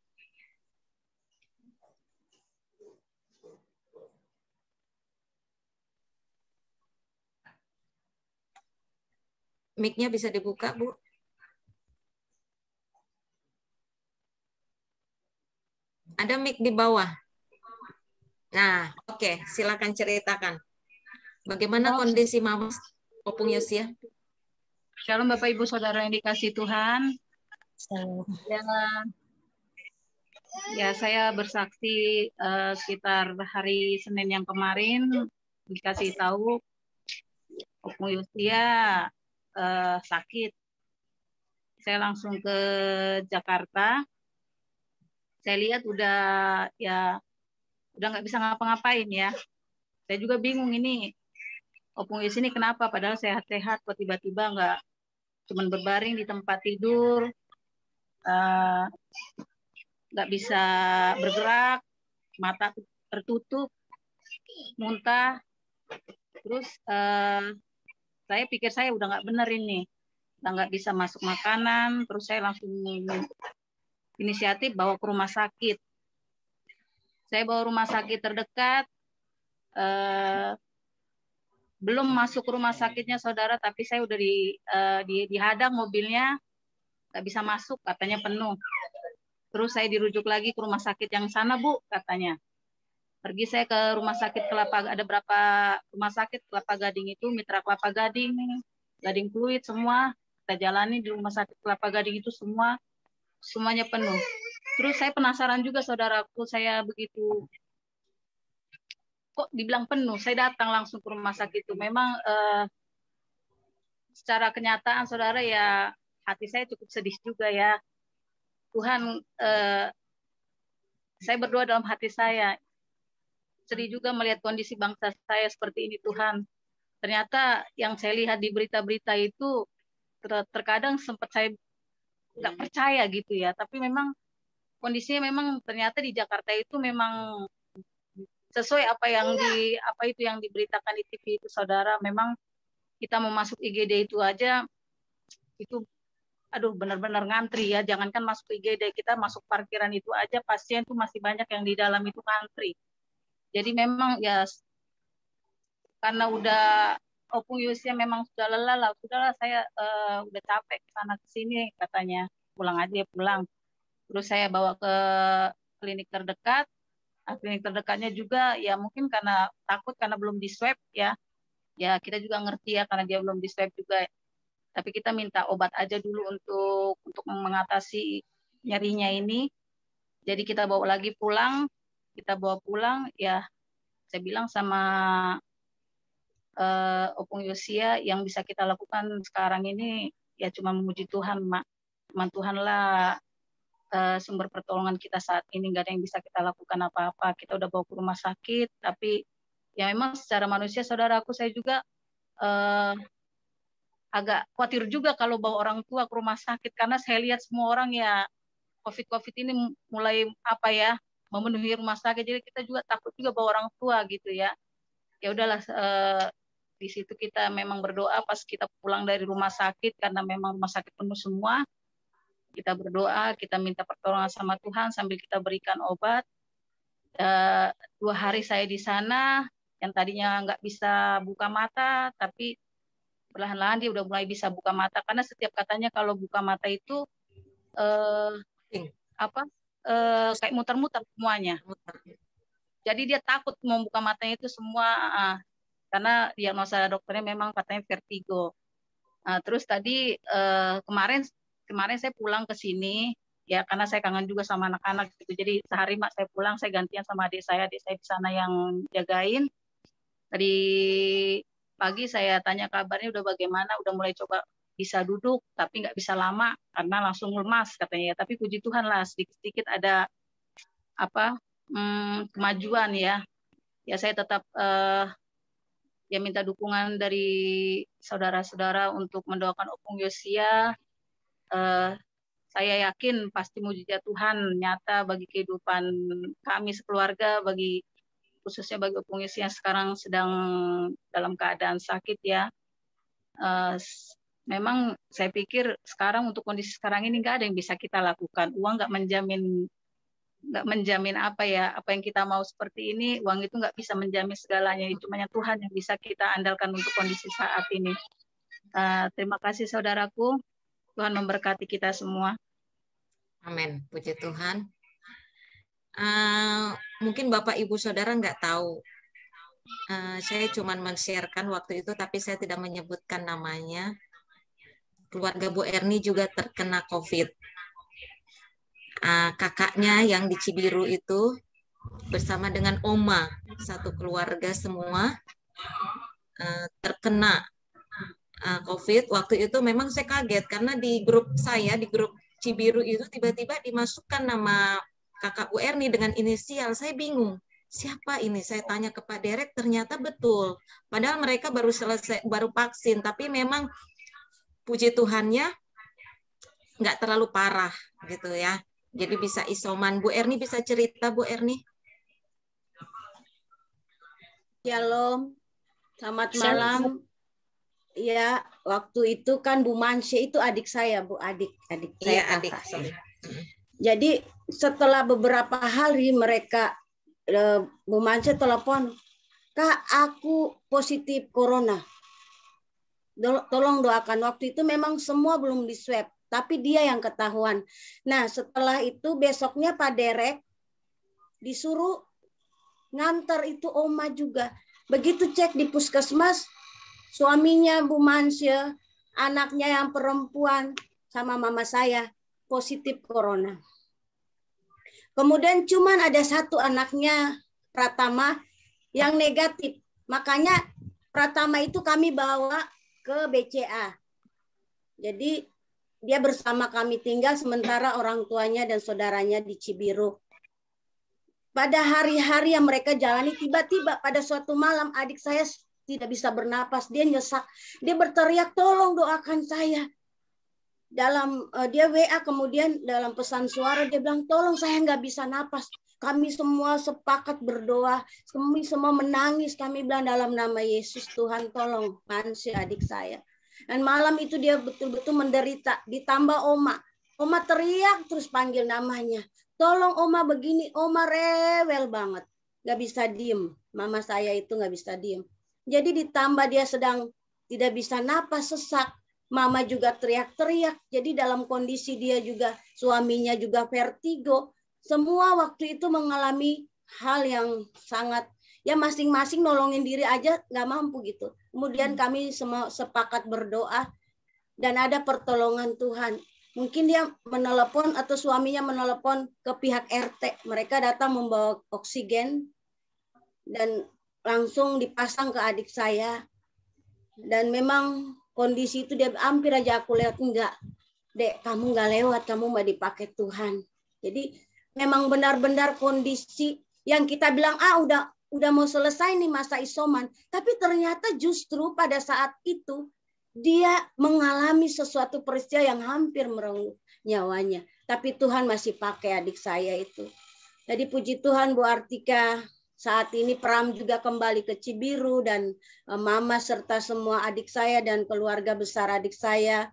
Mic-nya bisa dibuka, Bu? Ada mic di bawah. Nah, oke, silakan ceritakan. Bagaimana kondisi Mama Opung Yosia? Shalom Bapak Ibu Saudara yang dikasih Tuhan. Ya saya bersaksi sekitar hari Senin yang kemarin dikasih tahu Opung Yosia sakit. Saya langsung ke Jakarta. Saya lihat udah nggak bisa ngapa-ngapain ya. Saya juga bingung ini Opung Yosia ini kenapa? Padahal sehat-sehat kok tiba-tiba nggak, cuman berbaring di tempat tidur, nggak bisa bergerak, mata tertutup, muntah. Terus saya pikir saya udah nggak bener ini, udah nggak bisa masuk makanan. Terus saya langsung inisiatif bawa ke rumah sakit. Saya bawa rumah sakit terdekat, belum masuk ke rumah sakitnya saudara, tapi saya udah dihadang mobilnya, nggak bisa masuk, katanya penuh. Terus saya dirujuk lagi ke rumah sakit yang sana Bu, katanya. Pergi saya ke rumah sakit Kelapa, ada berapa rumah sakit Kelapa Gading itu, Mitra Kelapa Gading, Gading Fluid semua, kita jalani di rumah sakit Kelapa Gading itu semuanya penuh. Terus saya penasaran juga saudaraku, saya begitu kok dibilang penuh, saya datang langsung ke rumah sakit itu. Memang secara kenyataan saudara ya hati saya cukup sedih juga ya. Tuhan, saya berdoa dalam hati saya, sedih juga melihat kondisi bangsa saya seperti ini Tuhan. Ternyata yang saya lihat di berita-berita itu terkadang sempat saya nggak percaya gitu ya. Tapi memang kondisinya memang ternyata di Jakarta itu memang sesuai apa yang diberitakan di TV itu saudara. Memang kita mau masuk IGD itu aja itu benar-benar ngantri ya. Jangankan masuk IGD, kita masuk parkiran itu aja pasien tuh masih banyak yang di dalam itu ngantri. Jadi memang ya karena udah Opung Yosia memang sudah lelah lah, sudahlah saya udah capek kesana kesini, katanya pulang aja pulang. Terus saya bawa ke klinik terdekat. Klinik terdekatnya juga ya mungkin karena takut karena belum di swab ya kita juga ngerti ya karena dia belum di swab juga. Tapi kita minta obat aja dulu untuk mengatasi nyerinya ini. Jadi kita bawa pulang ya. Saya bilang sama Opung Yosia, yang bisa kita lakukan sekarang ini ya cuma memuji Tuhan, Mak. Cuma Tuhan lah sumber pertolongan kita saat ini, nggak ada yang bisa kita lakukan apa-apa. Kita udah bawa ke rumah sakit, tapi ya memang secara manusia saudaraku saya juga agak khawatir juga kalau bawa orang tua ke rumah sakit, karena saya lihat semua orang ya COVID ini mulai memenuhi rumah sakit, jadi kita juga takut juga bawa orang tua gitu ya. Ya udahlah Di situ kita memang berdoa pas kita pulang dari rumah sakit, karena memang rumah sakit penuh semua. Kita berdoa, kita minta pertolongan sama Tuhan sambil kita berikan obat. 2 hari saya di sana, yang tadinya nggak bisa buka mata, tapi perlahan-lahan dia udah mulai bisa buka mata, karena setiap katanya kalau buka mata itu kayak muter-muter semuanya. Jadi dia takut membuka matanya itu semua, karena diagnosa dokternya memang katanya vertigo. Terus tadi kemarin saya pulang ke sini, ya karena saya kangen juga sama anak-anak gitu. Jadi sehari mak saya pulang, saya gantian sama adik saya di sana yang jagain. Tadi pagi saya tanya kabarnya udah bagaimana, udah mulai coba bisa duduk, tapi nggak bisa lama karena langsung lemas katanya. Tapi puji Tuhan lah, sedikit-sedikit ada kemajuan ya. Ya saya tetap ya minta dukungan dari saudara-saudara untuk mendoakan Opung Yosia. Saya yakin pasti mujizat Tuhan nyata bagi kehidupan kami sekeluarga, khususnya bagi Opung Yosia yang sekarang sedang dalam keadaan sakit ya. Memang saya pikir sekarang untuk kondisi sekarang ini nggak ada yang bisa kita lakukan. Uang nggak menjamin apa yang kita mau seperti ini. Uang itu nggak bisa menjamin segalanya. Cuma Tuhan yang bisa kita andalkan untuk kondisi saat ini. Terima kasih saudaraku. Tuhan memberkati kita semua. Amin. Puji Tuhan. Mungkin Bapak Ibu Saudara nggak tahu. Saya cuma men-sharekan waktu itu, tapi saya tidak menyebutkan namanya. Keluarga Bu Erni juga terkena COVID. Kakaknya yang di Cibiru itu bersama dengan Oma, satu keluarga semua terkena COVID. Waktu itu memang saya kaget karena di grup saya, di grup Cibiru itu tiba-tiba dimasukkan nama kakak Bu Erni dengan inisial. Saya bingung. Siapa ini? Saya tanya ke Pak Derek, ternyata betul. Padahal mereka baru vaksin, tapi memang puji Tuhannya nggak terlalu parah gitu ya. Jadi bisa isoman. Bu Erni bisa cerita, Bu Erni? Shalom, selamat malam. Ya, waktu itu kan Bu Mansye itu adik saya, Bu, adik saya. Iya, adik. Jadi setelah beberapa hari mereka, Bu Mansye telepon, Kak, aku positif corona. Tolong doakan. Waktu itu memang semua belum di swab, tapi dia yang ketahuan. Nah, setelah itu besoknya Pak Derek disuruh ngantar itu Oma juga. Begitu cek di puskesmas, suaminya Bu Mansye, anaknya yang perempuan sama mama saya positif corona. Kemudian cuman ada satu anaknya, Pratama, yang negatif. Makanya Pratama itu kami bawa ke BCA. Jadi dia bersama kami tinggal, sementara orang tuanya dan saudaranya di Cibiru. Pada hari-hari yang mereka jalani, tiba-tiba pada suatu malam adik saya tidak bisa bernapas, dia nyesak, dia berteriak, tolong doakan saya. Dia WA, kemudian dalam pesan suara dia bilang, tolong saya nggak bisa napas. Kami semua sepakat berdoa, kami semua menangis, kami bilang dalam nama Yesus Tuhan tolong Mansye adik saya. Dan malam itu dia betul-betul menderita, ditambah Oma. Oma teriak terus panggil namanya. Tolong Oma begini, Oma rewel banget. Nggak bisa diem, mama saya itu nggak bisa diem. Jadi ditambah dia sedang tidak bisa napas, sesak. Mama juga teriak-teriak. Jadi dalam kondisi dia juga, suaminya juga vertigo. Semua waktu itu mengalami hal yang sangat, ya masing-masing nolongin diri aja nggak mampu gitu. Kemudian kami semua sepakat berdoa dan ada pertolongan Tuhan. Mungkin dia menelepon atau suaminya menelepon ke pihak RT. Mereka datang membawa oksigen dan langsung dipasang ke adik saya. Dan memang kondisi itu dia hampir aja aku lihat, enggak, Dek, kamu nggak lewat, kamu nggak dipakai Tuhan. Jadi memang benar-benar kondisi yang kita bilang, udah mau selesai nih masa isoman. Tapi ternyata justru pada saat itu dia mengalami sesuatu peristiwa yang hampir merenggut nyawanya. Tapi Tuhan masih pakai adik saya itu. Jadi puji Tuhan Bu Artika, saat ini Pram juga kembali ke Cibiru, dan Mama serta semua adik saya dan keluarga besar adik saya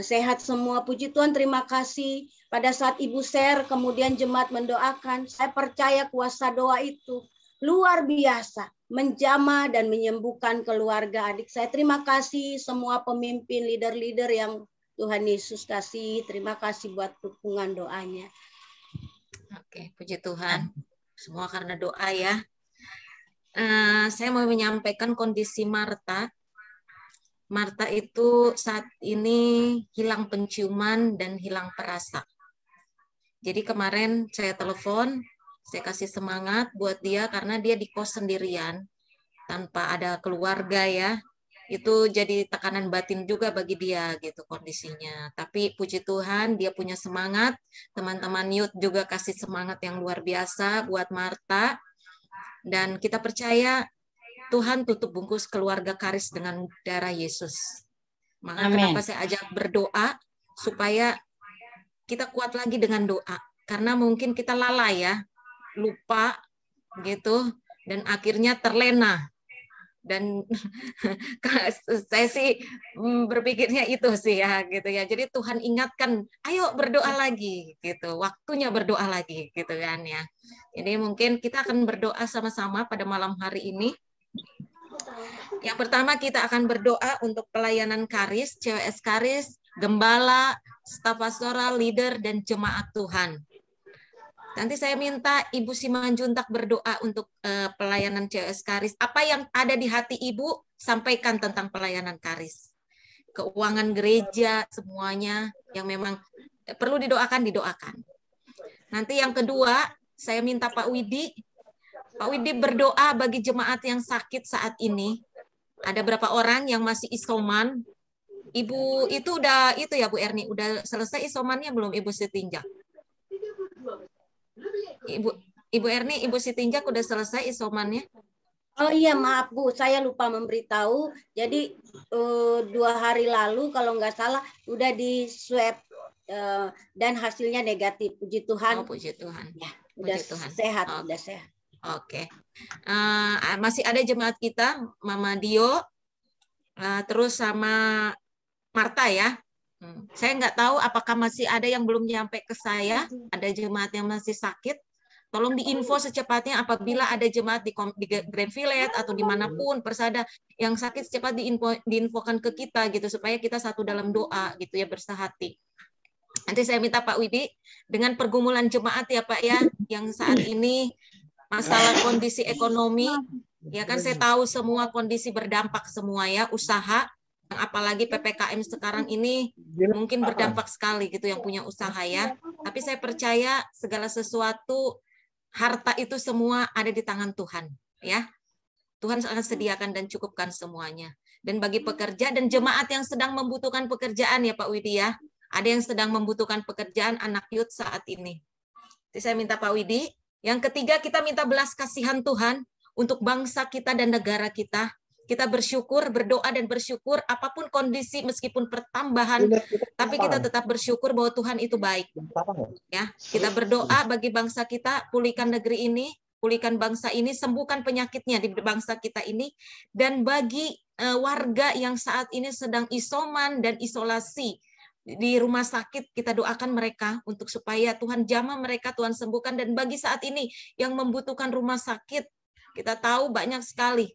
sehat semua. Puji Tuhan, terima kasih. Pada saat Ibu share, kemudian jemaat mendoakan, saya percaya kuasa doa itu luar biasa, menjamah dan menyembuhkan keluarga adik saya. Terima kasih semua pemimpin, leader-leader yang Tuhan Yesus kasih. Terima kasih buat dukungan doanya. Oke, puji Tuhan. Semua karena doa ya. Saya mau menyampaikan kondisi Marta. Marta itu saat ini hilang penciuman dan hilang perasa. Jadi kemarin saya telepon, saya kasih semangat buat dia karena dia di kos sendirian tanpa ada keluarga ya. Itu jadi tekanan batin juga bagi dia gitu kondisinya. Tapi puji Tuhan dia punya semangat. Teman-teman youth juga kasih semangat yang luar biasa buat Marta. Dan kita percaya Tuhan tutup bungkus keluarga Karis dengan darah Yesus. Maka kenapa saya ajak berdoa supaya kita kuat lagi dengan doa. Karena mungkin kita lalai ya, lupa gitu, dan akhirnya terlena. Dan saya sih berpikirnya itu sih ya gitu ya. Jadi Tuhan ingatkan, ayo berdoa lagi gitu. Waktunya berdoa lagi gitu kan ya. Jadi mungkin kita akan berdoa sama-sama pada malam hari ini. Yang pertama kita akan berdoa untuk pelayanan Karis, CWS Karis, gembala, staf pastoral, leader dan jemaat Tuhan. Nanti saya minta Ibu Simanjuntak berdoa untuk pelayanan CWS Karis. Apa yang ada di hati Ibu, sampaikan tentang pelayanan Karis. Keuangan gereja, semuanya yang memang perlu didoakan, didoakan. Nanti yang kedua, saya minta Pak Widi. Pak Widi berdoa bagi jemaat yang sakit saat ini. Ada berapa orang yang masih isoman. Ibu itu udah itu ya Bu Erni, udah selesai isomannya belum Ibu Sitinjak? Ibu Erni, Ibu Sitinjak udah selesai isomannya? Oh iya, maaf Bu, saya lupa memberitahu. Jadi 2 hari lalu kalau nggak salah udah di swab dan hasilnya negatif. Puji Tuhan. Oh, puji Tuhan. Ya, udah Tuhan. Sehat, oh. udah sehat. Oke. Masih ada jemaat kita, Mama Dio, terus sama Marta ya. Saya nggak tahu apakah masih ada yang belum nyampe ke saya, ada jemaat yang masih sakit. Tolong diinfo secepatnya apabila ada jemaat di Grand Village atau dimanapun Persada yang sakit cepat diinfokan ke kita gitu supaya kita satu dalam doa gitu ya, bersahati. Nanti saya minta Pak Widi dengan pergumulan jemaat ya Pak ya, yang saat ini masalah kondisi ekonomi ya kan, saya tahu semua kondisi berdampak semua ya, usaha. Apalagi PPKM sekarang ini mungkin berdampak sekali gitu yang punya usaha ya. Tapi saya percaya segala sesuatu, harta itu semua ada di tangan Tuhan ya. Tuhan akan sediakan dan cukupkan semuanya. Dan bagi pekerja dan jemaat yang sedang membutuhkan pekerjaan ya Pak Widi ya. Ada yang sedang membutuhkan pekerjaan anak youth saat ini. Jadi saya minta Pak Widi. Yang ketiga kita minta belas kasihan Tuhan untuk bangsa kita dan negara kita. Kita bersyukur, berdoa dan bersyukur apapun kondisi meskipun pertambahan, tapi kita tetap bersyukur bahwa Tuhan itu baik. Ya, kita berdoa bagi bangsa kita, pulihkan negeri ini, pulihkan bangsa ini, sembuhkan penyakitnya di bangsa kita ini, dan bagi warga yang saat ini sedang isoman dan isolasi di rumah sakit, kita doakan mereka untuk supaya Tuhan jamah mereka, Tuhan sembuhkan. Dan bagi saat ini yang membutuhkan rumah sakit, kita tahu banyak sekali.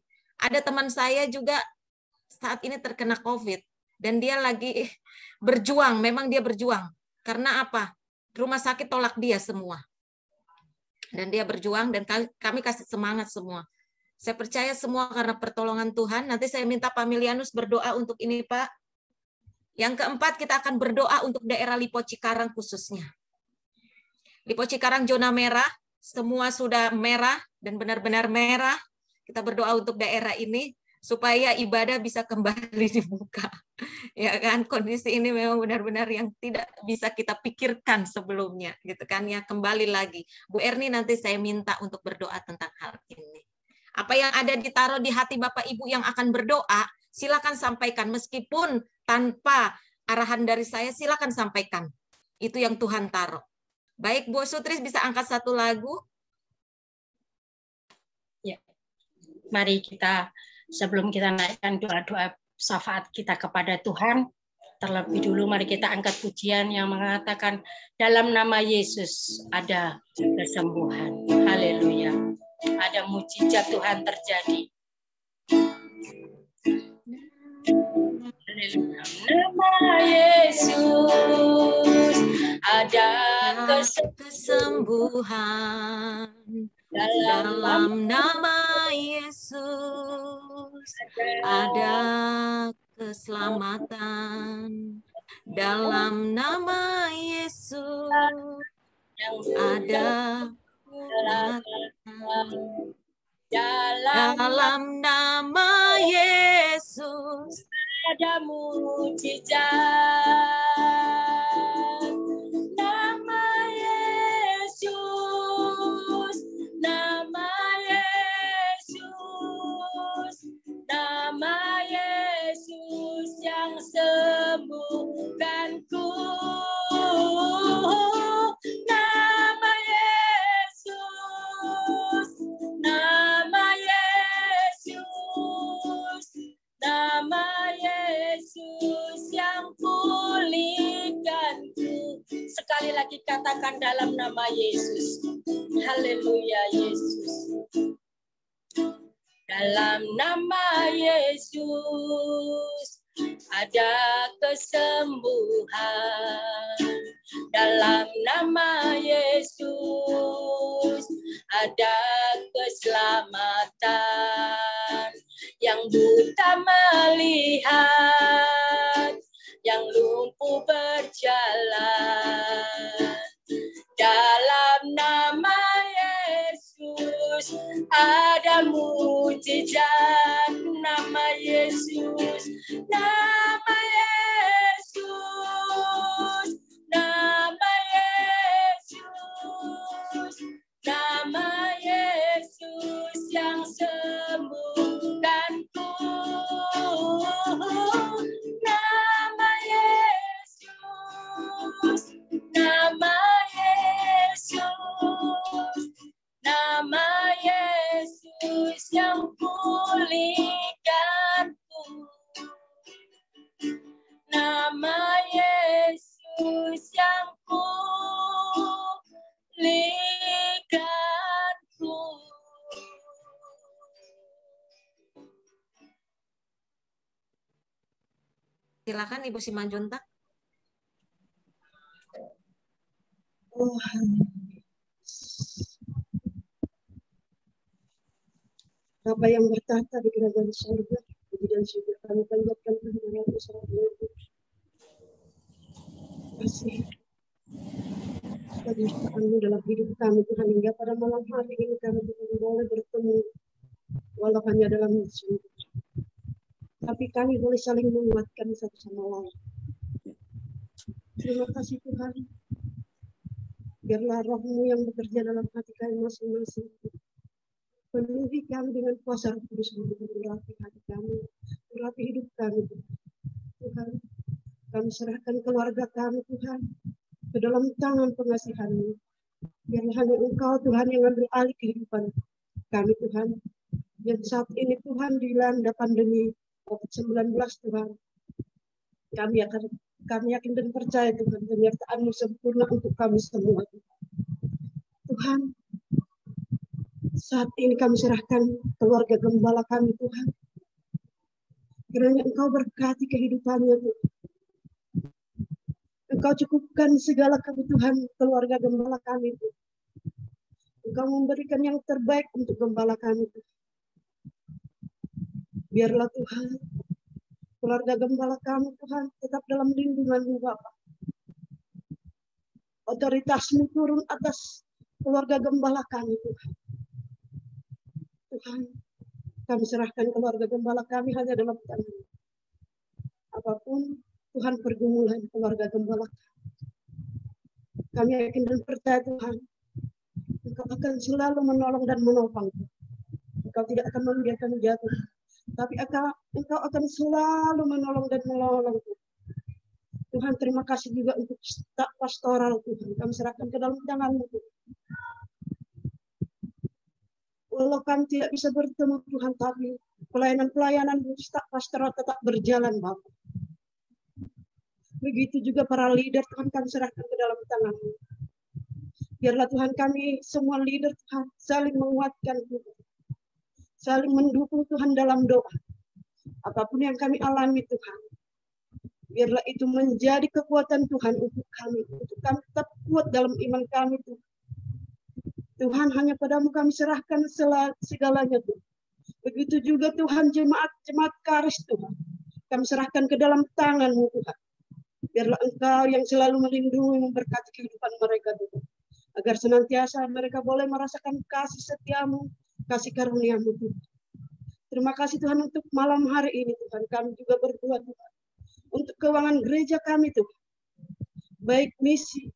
Ada teman saya juga saat ini terkena COVID dan dia lagi berjuang, memang dia berjuang. Karena apa? Rumah sakit tolak dia semua. Dan dia berjuang dan kami kasih semangat semua. Saya percaya semua karena pertolongan Tuhan. Nanti saya minta Pak Milianus berdoa untuk ini Pak. Yang keempat kita akan berdoa untuk daerah Lipo Cikarang khususnya. Lipo Cikarang zona merah, semua sudah merah dan benar-benar merah. Kita berdoa untuk daerah ini supaya ibadah bisa kembali dibuka. Ya kan, kondisi ini memang benar-benar yang tidak bisa kita pikirkan sebelumnya, gitu kan ya, kembali lagi. Bu Erni nanti saya minta untuk berdoa tentang hal ini. Apa yang ada ditaruh di hati Bapak Ibu yang akan berdoa, silakan sampaikan meskipun tanpa arahan dari saya, silakan sampaikan. Itu yang Tuhan taruh. Baik, Bu Sutris bisa angkat satu lagu. Mari kita sebelum kita naikkan doa-doa syafaat kita kepada Tuhan, terlebih dulu mari kita angkat pujian yang mengatakan dalam nama Yesus ada kesembuhan. Haleluya. Ada mujizat Tuhan terjadi. Nama Yesus ada kesembuhan. Dalam nama Yesus ada keselamatan. Dalam nama Yesus ada keselamatan. Dalam nama Yesus ada mujizat. Nama Yesus, nama Yesus, nama Yesus yang sembuhkanku. Nama Yesus, nama Yesus, nama Yesus yang pulihkanku. Sekali lagi katakan dalam nama Yesus. Haleluya Yesus. Dalam nama Yesus ada kesembuhan. Dalam nama Yesus ada keselamatan. Yang buta melihat, yang lumpuh berjalan. Dalam nama Yesus ada mujizat. Nama Yesus, nama Yesus, nama Yesus, nama Yesus yang sembuhkanku. Nama Yesus, nama Yesus, nama Yesus yang pulihkanku. Nama Yesus yang pulihkanku. Silakan Ibu Simanjuntak. Bapa yang bertahta di kerajaan surga, puji dan syukur kami panjatkan kehadiran-Mu sangat menyebut. Kasih penyertaan-Mu dalam hidup kami Tuhan, hingga pada malam hari ini kami boleh bertemu walau hanya dalam mimpi. Tapi kami boleh saling menguatkan satu sama lain. Terima kasih Tuhan. Biarlah Roh-Mu yang bekerja dalam hati kami masing-masing. Penuhi kami dengan kuasa Roh Kudus untuk melatih hati kami, melatih hidup kami. Tuhan, kami serahkan keluarga kami Tuhan ke dalam tangan pengasihan-Mu. Biarlah hanya Engkau Tuhan yang ambil alih kehidupan kami Tuhan. Dan saat ini Tuhan dilanda pandemi COVID-19 Tuhan. Kami yakin dan percaya Tuhan penyertaan-Mu sempurna untuk kami semua. Tuhan, saat ini kami serahkan keluarga gembala kami Tuhan. Kiranya Engkau berkati kehidupannya Tuhan. Engkau cukupkan segala kebutuhan keluarga gembala kami Tuhan. Engkau memberikan yang terbaik untuk gembala kami Tuhan. Biarlah Tuhan, keluarga gembala kami Tuhan tetap dalam lindungan-Mu Bapa. Otoritas-Mu turun atas keluarga gembala kami Tuhan. Tuhan, kami serahkan keluarga gembala kami hanya dalam tangan. Apapun Tuhan pergumulan keluarga gembala kami yakin dan percaya Tuhan, Engkau akan selalu menolong dan menopang. Engkau tidak akan membiarkan jatuh, tapi Engkau akan selalu menolong dan menolong. Tuhan, terima kasih juga untuk staf pastoral Tuhan. Kami serahkan ke dalam tangan-Mu Tuhan. Walau kami tidak bisa bertemu Tuhan, tapi pelayanan-pelayanan pastoral tetap berjalan, Bapak. Begitu juga para leader, Tuhan, kami serahkan ke dalam tangan-Mu. Biarlah Tuhan kami semua leader, Tuhan, saling menguatkan Tuhan, saling mendukung Tuhan dalam doa. Apapun yang kami alami Tuhan, biarlah itu menjadi kekuatan Tuhan untuk kami tetap kuat dalam iman kami Tuhan. Tuhan, hanya padamu kami serahkan segalanya Tuhan. Begitu juga Tuhan jemaat Karis Tuhan, kami serahkan ke dalam tangan-Mu Tuhan. Biarlah Engkau yang selalu melindungi, memberkati kehidupan mereka Tuhan, agar senantiasa mereka boleh merasakan kasih setia-Mu, kasih karunia-Mu Tuhan. Terima kasih Tuhan untuk malam hari ini Tuhan. Kami juga berdoa Tuhan untuk keuangan gereja kami Tuhan, baik misi,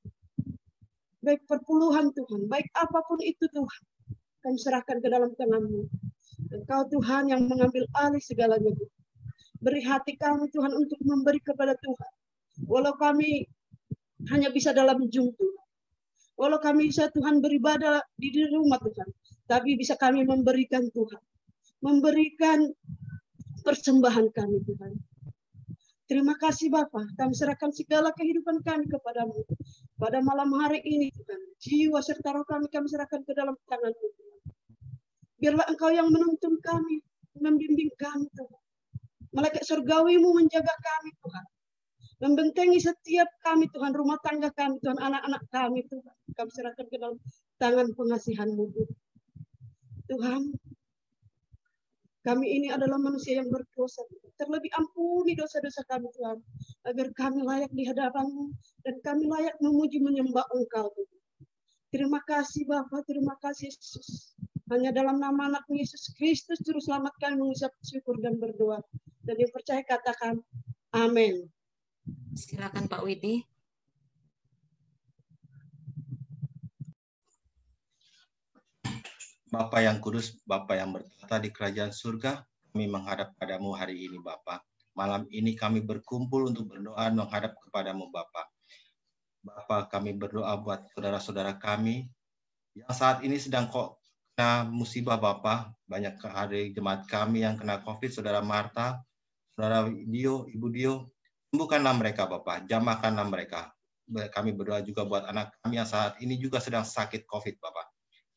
baik perpuluhan Tuhan, baik apapun itu Tuhan, kami serahkan ke dalam tangan-Mu. Engkau Tuhan yang mengambil alih segalanya Tuhan. Beri hati kami Tuhan untuk memberi kepada Tuhan. Walau kami hanya bisa dalam Zoom Tuhan. Walau kami bisa Tuhan beribadah di rumah Tuhan, tapi bisa kami memberikan Tuhan, memberikan persembahan kami Tuhan. Terima kasih Bapa, kami serahkan segala kehidupan kami kepadamu. Pada malam hari ini Tuhan, jiwa serta roh kami serahkan ke dalam tangan-Mu Tuhan. Biarlah Engkau yang menuntun kami, membimbing kami Tuhan. Malaikat surgawi-Mu menjaga kami Tuhan. Membentengi setiap kami Tuhan, rumah tangga kami Tuhan, anak-anak kami Tuhan. Kami serahkan ke dalam tangan pengasihan-Mu Tuhan. Tuhan, kami ini adalah manusia yang berdosa. Terlebih ampuni dosa-dosa kami Tuhan, agar kami layak di hadapan-Mu dan kami layak memuji menyembah Engkau Tuhan. Terima kasih Bapa, terima kasih Yesus. Hanya dalam nama anak-Mu Yesus Kristus Juru Selamat kami mengucap syukur dan berdoa. Dan yang percaya katakan amin. Silakan Pak Widi. Bapa yang kudus, Bapa yang bertata di kerajaan surga, kami menghadap padamu hari ini Bapa. Malam ini kami berkumpul untuk berdoa menghadap kepadamu Bapa. Bapa, kami berdoa buat saudara-saudara kami yang saat ini sedang kena musibah Bapa. Banyak hari jemaat kami yang kena COVID, Saudara Marta, Saudara Dio, Ibu Dio, sembuhkanlah mereka Bapa, jamahkanlah mereka. Kami berdoa juga buat anak kami yang saat ini juga sedang sakit COVID Bapa.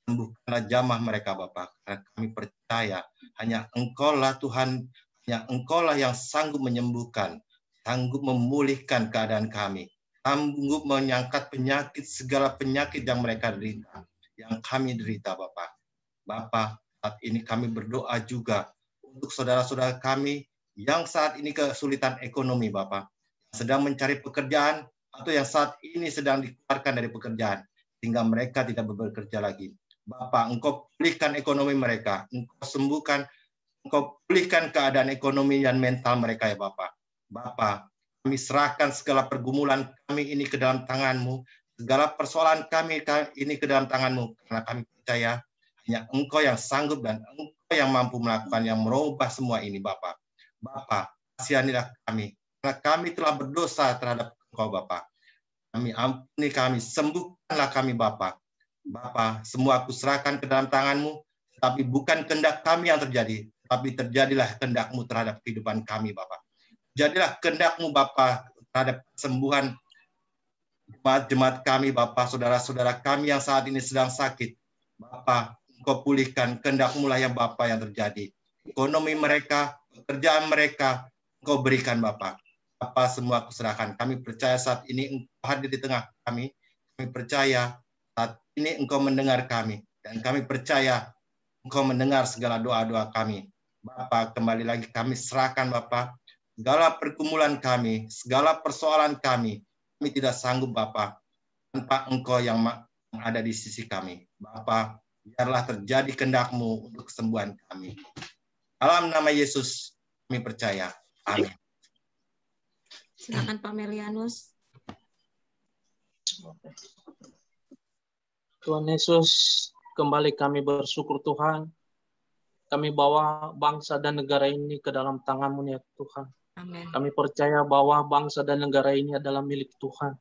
Sembuhkanlah jamah mereka Bapa, karena kami percaya hanya Engkaulah Tuhan, hanya Engkaulah yang sanggup menyembuhkan, sanggup memulihkan keadaan kami, sanggup menyangkat penyakit, segala penyakit yang mereka derita, yang kami derita Bapa. Bapa, saat ini kami berdoa juga untuk saudara-saudara kami yang saat ini kesulitan ekonomi Bapa, sedang mencari pekerjaan atau yang saat ini sedang dikeluarkan dari pekerjaan sehingga mereka tidak bekerja lagi. Bapa, Engkau pulihkan ekonomi mereka, Engkau sembuhkan, Engkau pulihkan keadaan ekonomi dan mental mereka ya Bapa. Bapa, kami serahkan segala pergumulan kami ini ke dalam tangan-Mu, segala persoalan kami ini ke dalam tangan-Mu, karena kami percaya hanya Engkau yang sanggup dan Engkau yang mampu melakukan, yang merubah semua ini Bapa. Bapa, kasihanilah kami, karena kami telah berdosa terhadap Engkau Bapa. Kami ampuni kami, sembuhkanlah kami Bapa. Bapa, semua aku serahkan ke dalam tangan-Mu, tapi bukan kehendak kami yang terjadi, tapi terjadilah kehendak-Mu terhadap kehidupan kami Bapa. Jadilah kehendak-Mu Bapa terhadap kesembuhan jemaat kami Bapa, saudara-saudara kami yang saat ini sedang sakit. Bapa, Engkau pulihkan, kehendak-Mu lah yang Bapa yang terjadi. Ekonomi mereka, pekerjaan mereka, Engkau berikan Bapa. Bapa, semua aku serahkan. Kami percaya saat ini Engkau hadir di tengah kami. Kami percaya saat ini Engkau mendengar kami. Dan kami percaya Engkau mendengar segala doa-doa kami. Bapa, kembali lagi kami serahkan Bapa. Segala pergumulan kami, segala persoalan kami tidak sanggup Bapa tanpa Engkau yang ada di sisi kami. Bapa, biarlah terjadi kehendak-Mu untuk kesembuhan kami. Dalam nama Yesus kami percaya. Amin. Silakan Pak Melianus. Tuhan Yesus, kembali kami bersyukur Tuhan. Kami bawa bangsa dan negara ini ke dalam tangan-Mu ya Tuhan. Amin. Kami percaya bahwa bangsa dan negara ini adalah milik Tuhan.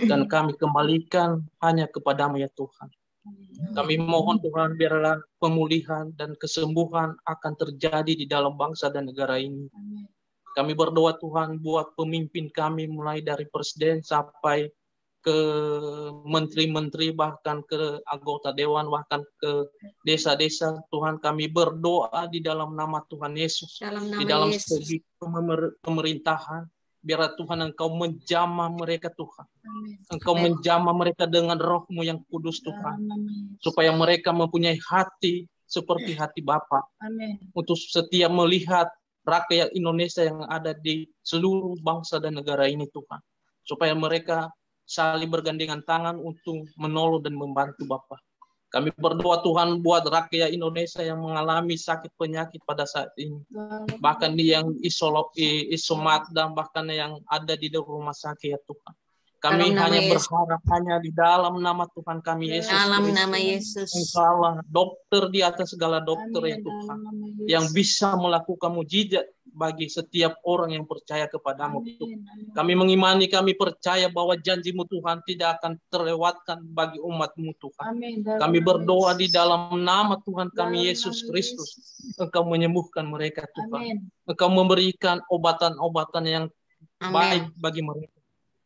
Dan kami kembalikan hanya kepada-Mu ya Tuhan. Kami mohon Tuhan, biarlah pemulihan dan kesembuhan akan terjadi di dalam bangsa dan negara ini. Kami berdoa Tuhan buat pemimpin kami, mulai dari presiden sampai ke menteri-menteri, bahkan ke anggota dewan, bahkan ke desa-desa. Tuhan, kami berdoa di dalam nama Tuhan Yesus, di dalam segi pemerintahan. Biarlah Tuhan Engkau menjamah mereka Tuhan. Engkau menjamah mereka dengan Roh-Mu yang kudus Tuhan. Supaya mereka mempunyai hati seperti hati Bapa. Untuk setiap melihat rakyat Indonesia yang ada di seluruh bangsa dan negara ini Tuhan. Supaya mereka saling bergandengan tangan untuk menolong dan membantu Bapa. Kami berdoa Tuhan buat rakyat Indonesia yang mengalami sakit penyakit pada saat ini. Bahkan yang isomat dan bahkan yang ada di rumah sakit ya Tuhan. Kami hanya berharap hanya di dalam nama Tuhan kami Yesus. Dalam nama Yesus. Engkaulah dokter di atas segala dokter ya Tuhan. Yang bisa melakukan mujizat bagi setiap orang yang percaya kepadamu Tuhan. Kami mengimani, kami percaya bahwa janji-Mu Tuhan tidak akan terlewatkan bagi umat-Mu Tuhan. Kami berdoa di dalam nama Tuhan kami Yesus Kristus. Engkau menyembuhkan mereka Tuhan. Engkau memberikan obatan-obatan yang baik bagi mereka.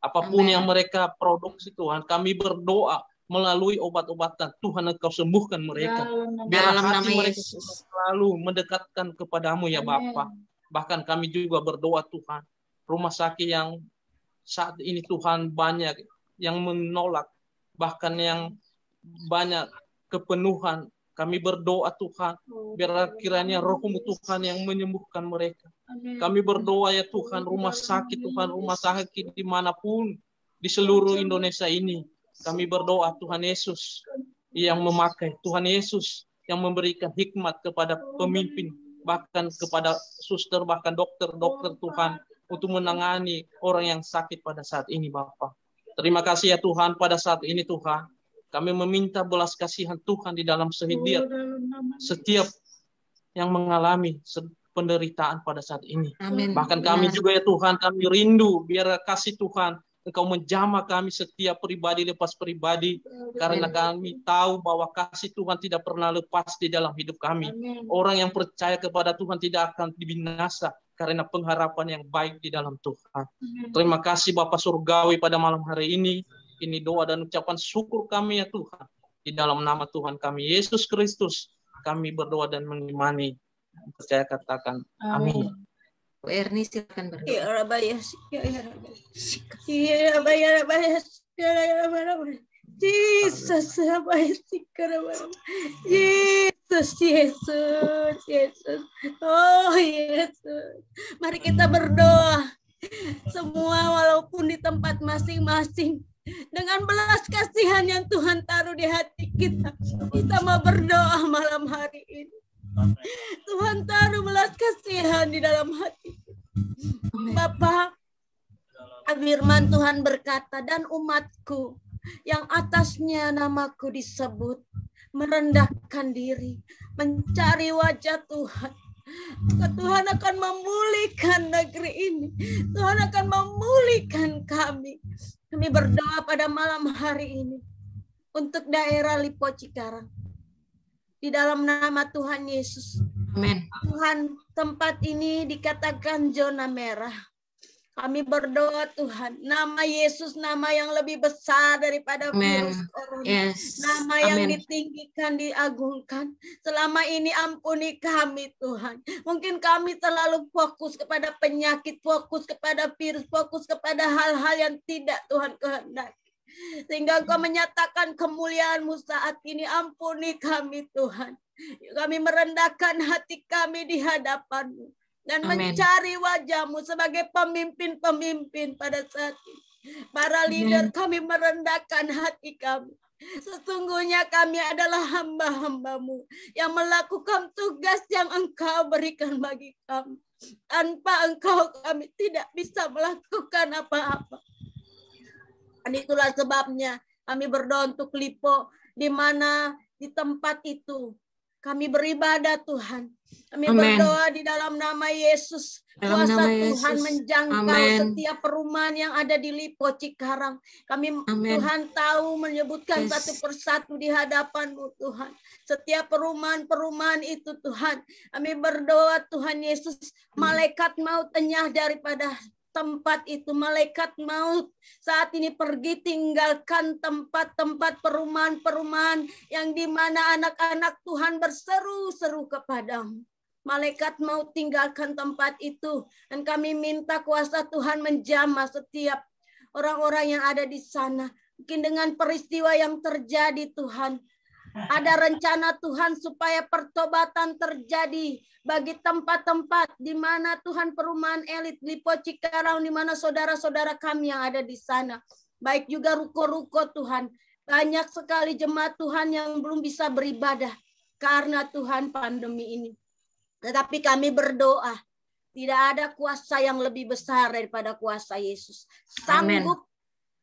Apapun yang mereka produksi Tuhan, kami berdoa melalui obat-obatan Tuhan Engkau sembuhkan mereka. Biarlah hati mereka selalu mendekatkan kepadamu ya Bapa. Bahkan kami juga berdoa Tuhan, rumah sakit yang saat ini Tuhan banyak yang menolak, bahkan yang banyak kepenuhan. Kami berdoa Tuhan, biarlah kiranya Roh-Mu Tuhan yang menyembuhkan mereka. Kami berdoa ya Tuhan, rumah sakit dimanapun di seluruh Indonesia ini. Kami berdoa Tuhan Yesus yang memakai, Tuhan Yesus yang memberikan hikmat kepada pemimpin, bahkan kepada suster, bahkan dokter-dokter Tuhan, untuk menangani orang yang sakit pada saat ini Bapa. Terima kasih ya Tuhan, pada saat ini Tuhan, kami meminta belas kasihan Tuhan di dalam setiap yang mengalami penderitaan pada saat ini. Amin. Bahkan kami juga ya Tuhan, kami rindu biar kasih Tuhan Engkau menjamah kami setiap pribadi lepas pribadi. Karena kami tahu bahwa kasih Tuhan tidak pernah lepas di dalam hidup kami. Orang yang percaya kepada Tuhan tidak akan dibinasa karena pengharapan yang baik di dalam Tuhan. Terima kasih Bapa Surgawi pada malam hari ini. Ini doa dan ucapan syukur kami ya Tuhan. Di dalam nama Tuhan kami Yesus Kristus, kami berdoa dan mengimani. Percaya katakan amin. Bu Erni silakan berdoa. Ya Rabbi, ya Rabbi, Jesus, Yesus. Oh Yesus. Mari kita berdoa. Semua walaupun di tempat masing-masing. Dengan belas kasihan yang Tuhan taruh di hati kita. Kita mau berdoa malam hari ini. Tuhan taruh belas kasihan di dalam hati. Bapak, firman Tuhan berkata, dan umatku yang atasnya namaku disebut, merendahkan diri, mencari wajah Tuhan. Tuhan akan memulihkan negeri ini. Tuhan akan memulihkan kami. Kami berdoa pada malam hari ini untuk daerah Lipo Cikarang. Di dalam nama Tuhan Yesus. Amin. Tuhan, tempat ini dikatakan zona merah. Kami berdoa Tuhan, nama Yesus nama yang lebih besar daripada virus corona. Yes. Nama yang ditinggikan, diagungkan. Selama ini ampuni kami Tuhan. Mungkin kami terlalu fokus kepada penyakit, fokus kepada virus, fokus kepada hal-hal yang tidak Tuhan kehendaki. Sehingga Engkau menyatakan kemuliaan-Mu saat ini. Ampuni kami Tuhan. Kami merendahkan hati kami di hadapan-Mu. Dan mencari wajah-Mu sebagai pemimpin-pemimpin pada saat ini. Para leader kami merendahkan hati kami. Sesungguhnya kami adalah hamba-hamba-Mu yang melakukan tugas yang Engkau berikan bagi kami. Tanpa Engkau kami tidak bisa melakukan apa-apa. Dan itulah sebabnya kami berdoa untuk Lipo, di mana di tempat itu Kami beribadah Tuhan. Kami Amen. berdoa di dalam nama Yesus. Dalam Kuasa nama Tuhan Yesus. menjangkau Amen. setiap perumahan yang ada di Lipo Cikarang. Kami Amen. Tuhan tahu menyebutkan Yes. satu persatu di hadapan-Mu Tuhan. Setiap perumahan-perumahan itu Tuhan. Kami berdoa Tuhan Yesus. Malaikat maut enyah daripada tempat itu. Malaikat maut saat ini pergi tinggalkan tempat-tempat perumahan-perumahan yang dimana anak-anak Tuhan berseru-seru kepadamu. Malaikat maut tinggalkan tempat itu. Dan kami minta kuasa Tuhan menjamah setiap orang-orang yang ada di sana. Mungkin dengan peristiwa yang terjadi Tuhan. Ada rencana Tuhan supaya pertobatan terjadi bagi tempat-tempat di mana Tuhan perumahan elit Lipo Cikarang, di mana saudara-saudara kami yang ada di sana. Baik juga ruko-ruko Tuhan. Banyak sekali jemaat Tuhan yang belum bisa beribadah karena Tuhan pandemi ini. Tetapi kami berdoa, tidak ada kuasa yang lebih besar daripada kuasa Yesus. Sanggup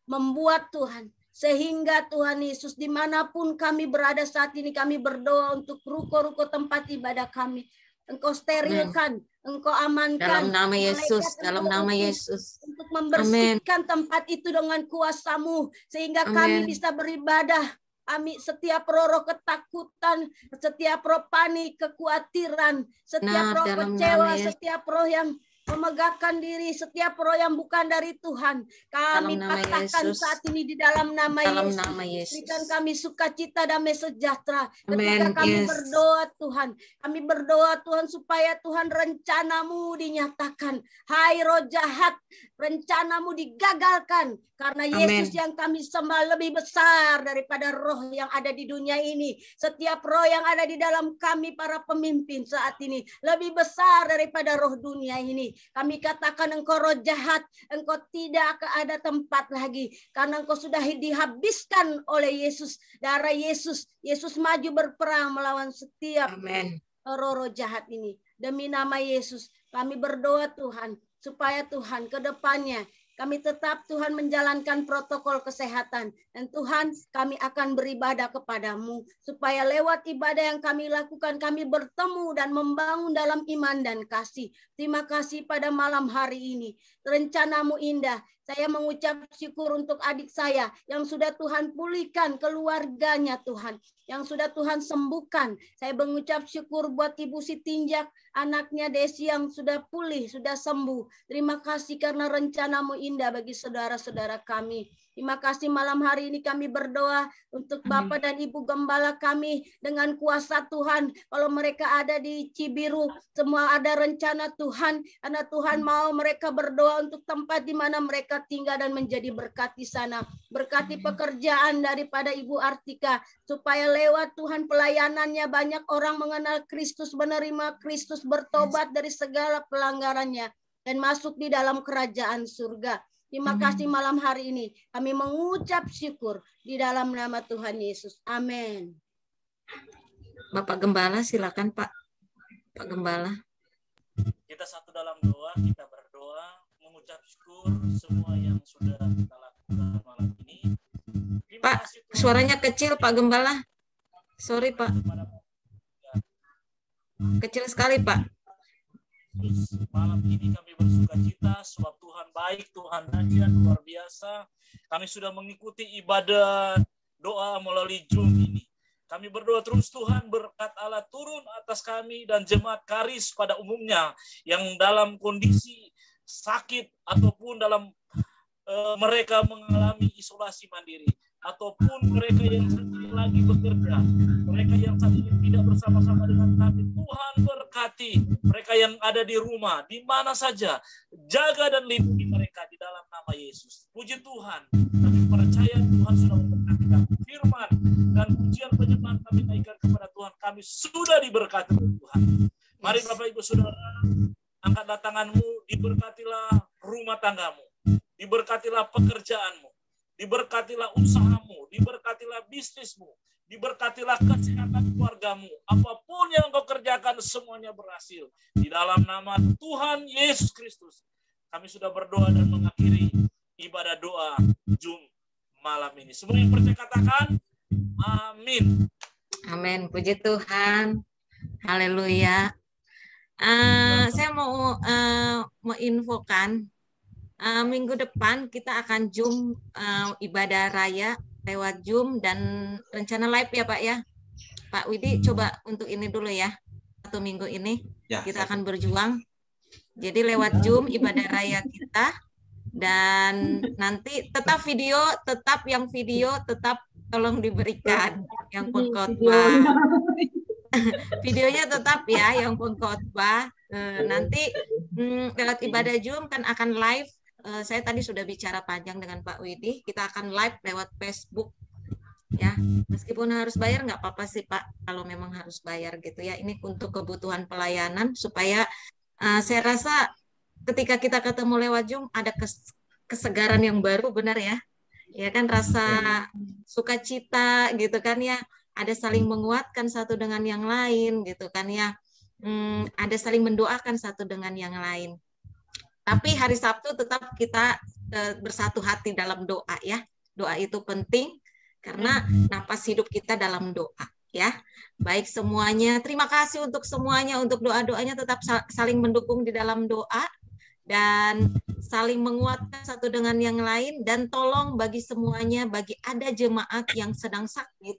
membuat Tuhan. Sehingga Tuhan Yesus dimanapun kami berada saat ini, kami berdoa untuk ruko-ruko tempat ibadah kami. Engkau sterilkan, Engkau amankan. Dalam nama Yesus, dalam nama Yesus. Untuk membersihkan tempat itu dengan kuasa-Mu. Sehingga kami bisa beribadah. Kami setiap roh ketakutan, setiap roh panik, kekhawatiran, setiap roh kecewa, setiap roh yang memegahkan diri, setiap roh yang bukan dari Tuhan, kami patahkan saat ini di dalam nama Yesus. Berikan kami sukacita, damai sejahtera. Ketika kami berdoa Tuhan, kami berdoa Tuhan supaya Tuhan rencana-Mu dinyatakan. Hai roh jahat, rencana-Mu digagalkan. Karena Yesus yang kami sembah lebih besar daripada roh yang ada di dunia ini. Setiap roh yang ada di dalam kami para pemimpin saat ini lebih besar daripada roh dunia ini. Kami katakan engkau roh jahat, engkau tidak akan ada tempat lagi. Karena engkau sudah dihabiskan oleh Yesus. Darah Yesus. Yesus maju berperang melawan setiap roh-roh jahat ini. Demi nama Yesus kami berdoa Tuhan. Supaya Tuhan ke depannya kami tetap Tuhan menjalankan protokol kesehatan. Dan Tuhan kami akan beribadah kepadamu. Supaya lewat ibadah yang kami lakukan kami bertemu dan membangun dalam iman dan kasih. Terima kasih pada malam hari ini. Rencana-Mu indah. Saya mengucap syukur untuk adik saya yang sudah Tuhan pulihkan keluarganya Tuhan. Yang sudah Tuhan sembuhkan. Saya mengucap syukur buat Ibu Sitinjak, anaknya Desi yang sudah pulih, sudah sembuh. Terima kasih karena rencana-Mu indah bagi saudara-saudara kami. Terima kasih malam hari ini kami berdoa untuk Bapak dan Ibu Gembala kami dengan kuasa Tuhan. Kalau mereka ada di Cibiru, semua ada rencana Tuhan. Karena Tuhan mau mereka berdoa untuk tempat di mana mereka tinggal dan menjadi berkat di sana. Berkati pekerjaan daripada Ibu Artika. Supaya lewat Tuhan pelayanannya banyak orang mengenal Kristus, menerima Kristus, bertobat dari segala pelanggarannya. Dan masuk di dalam kerajaan surga. Terima kasih malam hari ini. Kami mengucap syukur di dalam nama Tuhan Yesus. Amin. Bapak Gembala, silakan Pak. Pak Gembala. Kita satu dalam doa, kita berdoa, mengucap syukur semua yang sudah kita lakukan malam ini. Pak, suaranya kecil Pak Gembala. Sorry Pak. Kecil sekali Pak. Malam ini kami bersuka cita sebab Tuhan baik, Tuhan dahsyat, luar biasa. Kami sudah mengikuti ibadah doa melalui Zoom ini. Kami berdoa terus Tuhan berkat Allah turun atas kami dan jemaat Karis pada umumnya yang dalam kondisi sakit ataupun dalam mereka mengalami isolasi mandiri. Ataupun mereka yang sendiri lagi bekerja, mereka yang saat ini tidak bersama-sama dengan kami, Tuhan berkati mereka yang ada di rumah, di mana saja, jaga dan lindungi mereka di dalam nama Yesus. Puji Tuhan, kami percaya Tuhan sudah memberkati kami. Firman dan pujian penyembahan kami naikkan kepada Tuhan, kami sudah diberkati oleh Tuhan. Mari Bapak Ibu Saudara, angkatlah tanganmu, diberkatilah rumah tanggamu, diberkatilah pekerjaanmu, diberkatilah usahamu, diberkatilah bisnismu, diberkatilah kesehatan keluargamu. Apapun yang kau kerjakan semuanya berhasil. Di dalam nama Tuhan Yesus Kristus. Kami sudah berdoa dan mengakhiri ibadah doa Zoom malam ini. Semua yang percaya katakan amin. Amin. Puji Tuhan. Haleluya. Saya mau infokan minggu depan kita akan Zoom ibadah raya lewat Zoom dan rencana live ya Pak ya. Pak Widi coba untuk ini dulu ya. 1 minggu ini Ya, kita akan berjuang. Jadi lewat Zoom ibadah raya kita dan nanti tetap yang video tetap tolong diberikan yang pengkhotbah. Videonya tetap ya yang pengkhotbah. Nanti lewat ibadah Zoom kan akan live. Saya tadi sudah bicara panjang dengan Pak Widi. Kita akan live lewat Facebook ya. Meskipun harus bayar nggak apa-apa sih Pak. Kalau memang harus bayar gitu ya. Ini untuk kebutuhan pelayanan supaya saya rasa ketika kita ketemu lewat Zoom ada kesegaran yang baru, benar ya. Ya kan, rasa sukacita gitu kan ya. Ada saling menguatkan satu dengan yang lain gitu kan ya. Ada saling mendoakan satu dengan yang lain. Tapi hari Sabtu tetap kita bersatu hati dalam doa ya. Doa itu penting karena napas hidup kita dalam doa ya. Baik semuanya, terima kasih untuk semuanya, untuk doa-doanya tetap saling mendukung di dalam doa dan saling menguatkan satu dengan yang lain. Dan tolong bagi semuanya, bagi ada jemaat yang sedang sakit,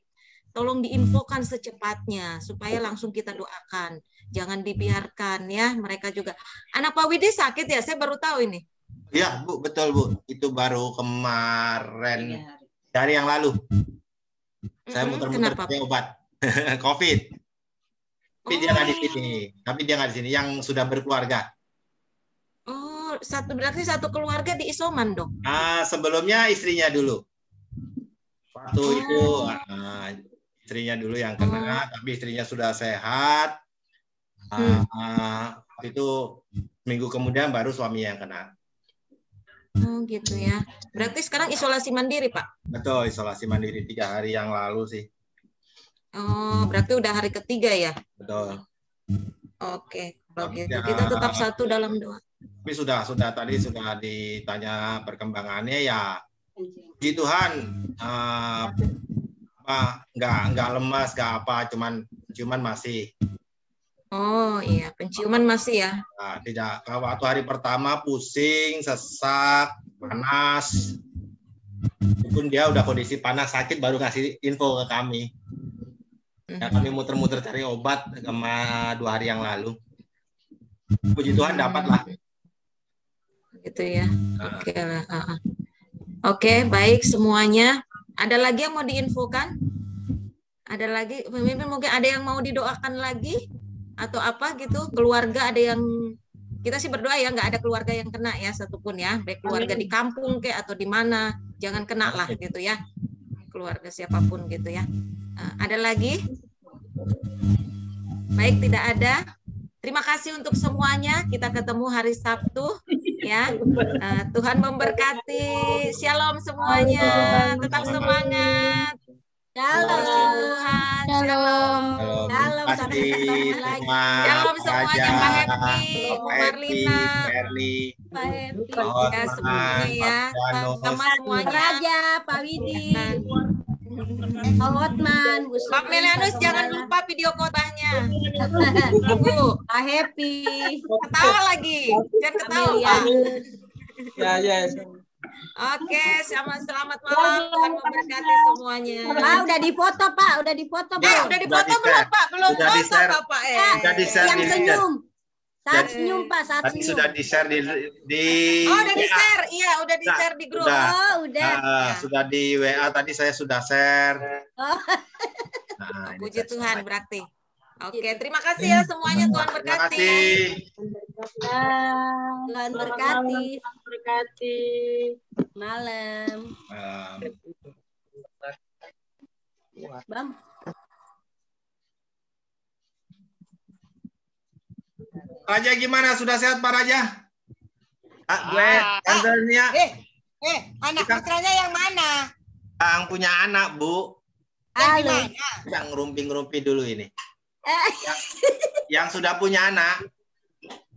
tolong diinfokan secepatnya supaya langsung kita doakan. Jangan dibiarkan ya, mereka juga. Anak Pak Widi sakit ya, saya baru tahu ini. Iya Bu, betul Bu. Itu baru kemarin, hari yang lalu. Saya muter-muter pakai obat COVID. Tapi dia nggak di sini. Yang sudah berkeluarga. Oh, berarti satu keluarga di isoman dong? Sebelumnya istrinya dulu. Waktu itu istrinya dulu yang kena, tapi istrinya sudah sehat. Itu minggu kemudian baru suaminya yang kena. Oh gitu ya. Berarti sekarang isolasi mandiri Pak? Betul, isolasi mandiri 3 hari yang lalu sih. Oh, berarti udah hari ketiga ya? Betul. Oke, kalau gitu kita tetap satu dalam doa. Tapi sudah tadi sudah ditanya perkembangannya ya. Puji Tuhan, nggak lemas, nggak apa, cuman masih. Oh iya, penciuman masih ya? Nah, tidak. Waktu hari pertama pusing, sesak, panas. Meskipun dia udah kondisi panas, sakit, baru ngasih info ke kami. Ya, kami muter-muter cari obat sama 2 hari yang lalu. Puji Tuhan dapatlah. Gitu ya. Oke lah. Oke, baik semuanya. Ada lagi yang mau diinfokan? Ada lagi pemimpin mungkin ada yang mau didoakan lagi atau apa gitu? Keluarga ada yang, kita sih berdoa ya nggak ada keluarga yang kena ya satupun ya, baik keluarga di kampung kayak atau di mana, jangan kena lah gitu ya, keluarga siapapun gitu ya. Ada lagi? Baik, tidak ada. Terima kasih untuk semuanya. Kita ketemu hari Sabtu ya. Tuhan memberkati. Shalom semuanya. Tetap semangat. Shalom. Tuhan. Shalom. Shalom. Sampai ketemu lagi. Shalom semuanya. Pak Happy, Bu Marlina, Pak Happy, ya semuanya ya. Sama semuanya. Raja, Pak Widi, Pak Hotman, Bu Pak Melianus, jangan lupa video khotbahnya. Bu, Pak Happy. Ketawa lagi. Jangan ketawa. Ya. Oke, selamat malam. Tuhan memberkati semuanya. Udah difoto Pak, udah difoto Pak. Udah difoto belum Pak? Belum foto Bapak Sudah di-share yang di senyum. Saat senyum Pak, saat tadi senyum. sudah di-share di Oh, udah di-share. Iya, udah di-share di grup. Udah. Sudah di WA tadi saya sudah share. Nah, puji Tuhan berarti. Oke, terima kasih ya semuanya. Tuhan berkati. Tuhan berkati. Berkati. Malam. Bam. Raja gimana? Sudah sehat Pak Raja? Anak putranya yang mana? Yang punya anak, Bu. Halo. Yang ngerumpi-ngerumpi dulu ini. Yang sudah punya anak.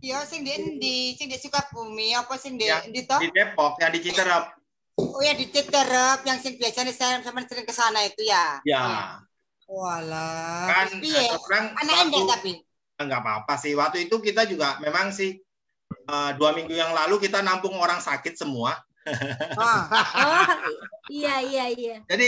Yo sing di Sukabumi apa sing di Di Depok, yang di Citerep. Oh ya di Citerep yang sing biasanya saya sering ke sana itu ya. Ya. Walah. Kan Terus piye? orang Anak endek tapi. nggak apa-apa sih. Waktu itu kita juga memang sih 2 minggu yang lalu kita nampung orang sakit semua. Ah. Oh, iya. Jadi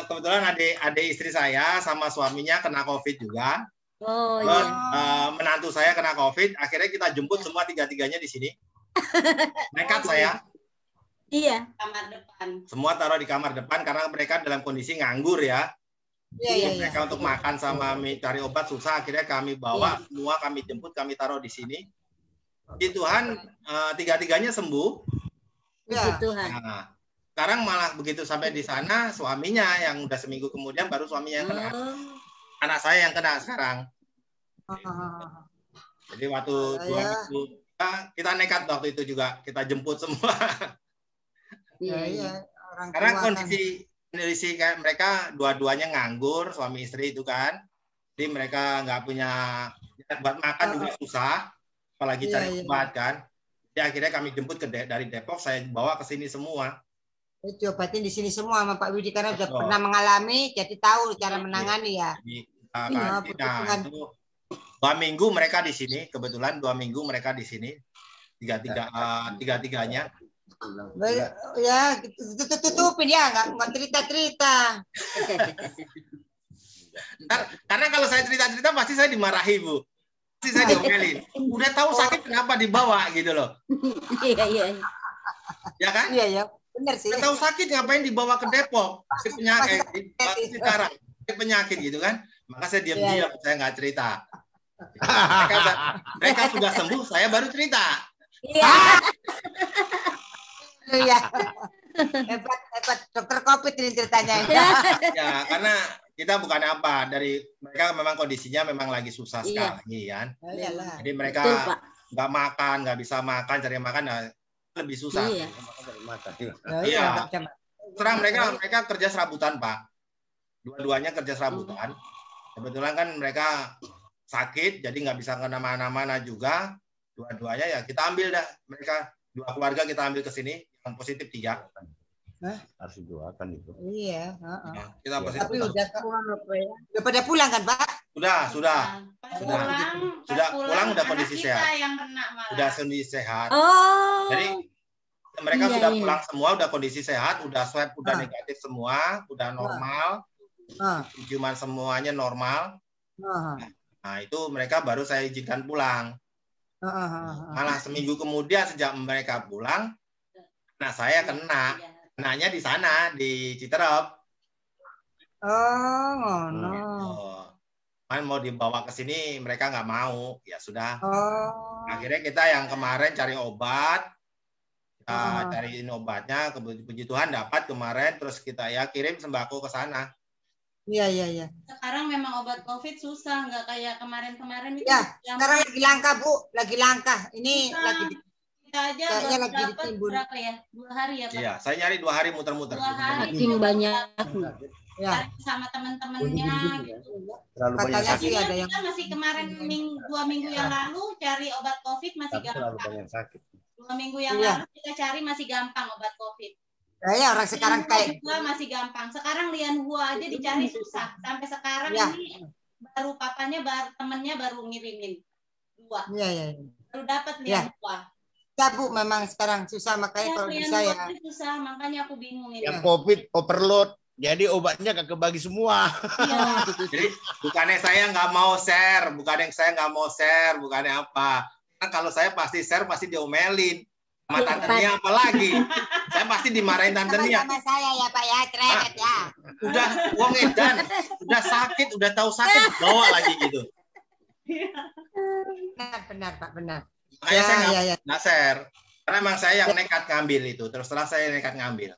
kebetulan adik istri saya sama suaminya kena COVID juga. Oh, Terus, iya. menantu saya kena COVID. Akhirnya kita jemput semua tiga-tiganya di sini. Nekat saya. Iya. Kamar depan. Semua taruh di kamar depan karena mereka dalam kondisi nganggur ya. Iya. Mereka untuk makan sama cari obat susah. Akhirnya kami bawa semua, kami jemput, kami taruh di sini. Puji Tuhan, tiga-tiganya sembuh. Ya. Tuhan. Nah, sekarang malah begitu sampai di sana, suaminya yang udah seminggu kemudian baru suaminya yang kena. Anak saya yang kena sekarang. Jadi waktu 2 minggu kita nekat waktu itu juga, kita jemput semua. Iya. Orang Karena tua kondisi kayak mereka dua-duanya nganggur, suami istri itu kan. Jadi mereka nggak punya buat makan juga susah, apalagi cari obat kan. Jadi akhirnya kami jemput dari Depok, saya bawa ke sini semua. Diobatin di sini semua sama Pak Widi karena udah pernah mengalami, jadi tahu cara menangani ya. Jadi, itu 2 minggu mereka di sini, kebetulan 2 minggu mereka di sini, tiga-tiganya. Ya, tutupin ya, nggak cerita-cerita. Karena kalau saya cerita-cerita pasti saya dimarahi, Bu. Pasti saya diomelin. Udah tahu sakit kenapa dibawa gitu loh. Iya. Ya kan? Iya. Benar sih. Udah tahu sakit ngapain dibawa ke Depok? Di penyakit, di penyakit gitu kan. Maka saya diam-diam, saya nggak cerita. Mereka sudah sembuh, saya baru cerita. Iya. Hebat dokter COVID ini ceritanya. Ya, karena kita bukan apa, dari mereka memang kondisinya memang lagi susah sekali kan. Jadi mereka nggak makan, nggak bisa makan, cari makan lebih susah. Iya. Terang mereka kerja serabutan, Pak. Dua-duanya kerja serabutan. Kebetulan kan mereka sakit, jadi nggak bisa kemana-mana juga. Dua-duanya ya kita ambil dah. Mereka 2 keluarga kita ambil ke sini, yang positif 3. Harus didoakan itu. Iya. Kita positif. Tapi udah pada pulang kan, Pak? Sudah pulang udah kondisi sehat. Udah kondisi sehat. Jadi mereka sudah pulang semua, udah kondisi sehat, udah swab, udah negatif semua, udah normal. Cuman semuanya normal. Nah, itu mereka baru saya izinkan pulang. Malah seminggu kemudian sejak mereka pulang, nah saya kenanya di sana di Citerep. Kan mau dibawa ke sini mereka nggak mau, ya sudah. Akhirnya kita yang kemarin cari obat, cariin obatnya, puji Tuhan dapat kemarin, terus kita kirim sembako ke sana. Iya. Sekarang memang obat COVID susah, nggak kayak kemarin-kemarin itu. Ya, sekarang lagi langka, Bu. Lagi langka. Ini susah. lagi kita aja lagi ditimbun. Berapa ya? 2 hari ya, Pak? Iya, saya nyari 2 hari muter-muter. 2 hari. Banyak. Ya. Sama teman-temannya gitu. Terlalu banyak Katanya sakit. sih ada yang Kita masih kemarin 2 minggu yang lalu cari obat COVID masih Terlalu gampang. banyak sakit. 2 minggu yang lalu kita cari masih gampang obat COVID. Ya, orang sekarang kayak juga masih gampang. Sekarang Lian Hua aja dicari susah. Sampai sekarang ini baru papanya, temennya baru ngirimin 2. Iya. Baru dapat Lian Hua. Ya, Bu, memang sekarang susah makanya kalau bisa ya. Susah, makanya aku bingung ini. Yang COVID overload, jadi obatnya gak kebagi semua. Jadi bukannya saya nggak mau share, bukannya apa. Karena kalau saya pasti share pasti diomelin. Sama tantenya apalagi. Saya pasti dimarahin tantenya. Sama saya ya, Pak ya, cerewet ya. Udah uang edan, udah sakit, udah tahu sakit, bawa lagi gitu. Benar, Pak, benar. Makanya saya nggak share. Karena emang saya yang nekat ngambil itu. Terus setelah saya nekat ngambil.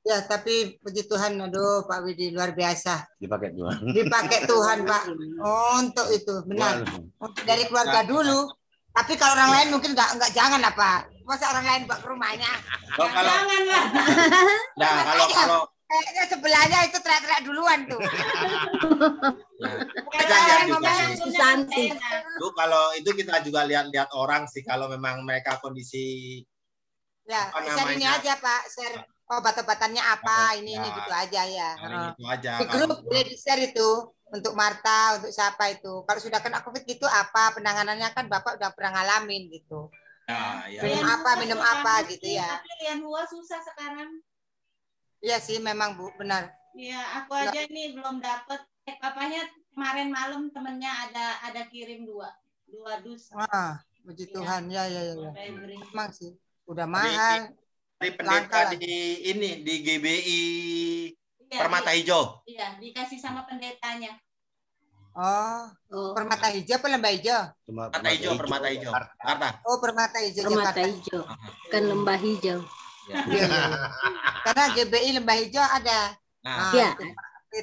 Ya, tapi puji Tuhan, aduh Pak Widi luar biasa. Dipakai Tuhan. Dipakai Tuhan, Pak. Untuk itu, benar. Untuk dari keluarga dulu. Tapi kalau orang lain mungkin nggak jangan lah, Pak. Masa orang lain Pak ke rumahnya? Jangan lah. Nah, kalau kayaknya sebelahnya itu teriak-teriak duluan tuh. Kalau itu kita juga lihat-lihat orang sih, kalau memang mereka kondisi ya, share ini aja Pak, share obat-obatannya apa, ini gitu aja ya. Itu aja. Di grup boleh di-share itu untuk Marta, untuk siapa itu. Kalau sudah kena COVID gitu apa penanganannya, kan Bapak udah pernah ngalamin gitu. Ya. Minum apa gitu ya. Tapi Lianhua susah sekarang. Iya sih memang Bu, benar. Iya, aku aja ini belum dapet. Papanya kemarin malam temennya ada kirim dua dus. Puji Tuhan, ya. Memang sih, udah mahal. Dari pendeta di GBI Permata Hijau. Iya, dikasih sama pendetanya. Permata Hijau apa Lembah Hijau? Permata Hijau. Jakarta. Oh, Permata Hijau Permata Jakarta. Hijau, kan Lembah Hijau. Iya. Karena GBI Lembah Hijau ada. Iya.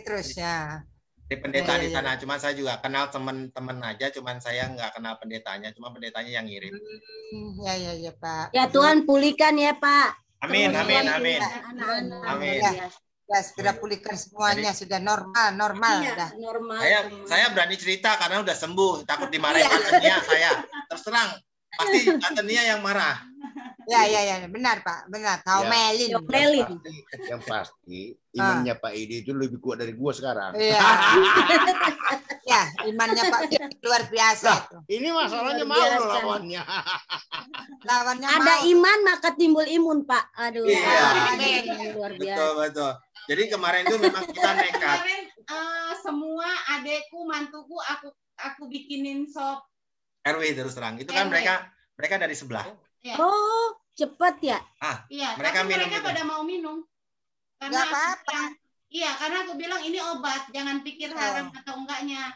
Terus ya. Di pendeta di sana, cuma saya juga kenal teman-teman aja, cuman saya nggak kenal pendetanya, cuma pendetanya yang ngirim. Ya Pak. Ya Tuhan pulihkan ya Pak. Amin. Amin. Ya segera pulihkan semuanya, sudah normal Iya, udah. normal. Saya berani cerita karena udah sembuh, takut dimarahin Tante Nia saya. Terus terang, pasti Tante Nia yang marah. Ya, benar Pak, benar. Melin. Yang pasti imannya Pak Edi itu lebih kuat dari gua sekarang. Iya. Ya, imannya Pak Edi luar biasa. Ini masalahnya malu lawannya. Lawannya ada mau. iman maka timbul imun Pak. Aduh. Iya. Luar biasa. Betul. Jadi kemarin itu memang kita nekat. Kemarin semua adekku, mantuku aku bikinin sop RW terus terang. Itu kan mereka dari sebelah. Ya. Oh, cepat ya? Iya, mereka tapi minum mereka itu. pada mau minum. Karena karena aku bilang ini obat, jangan pikir haram atau enggaknya.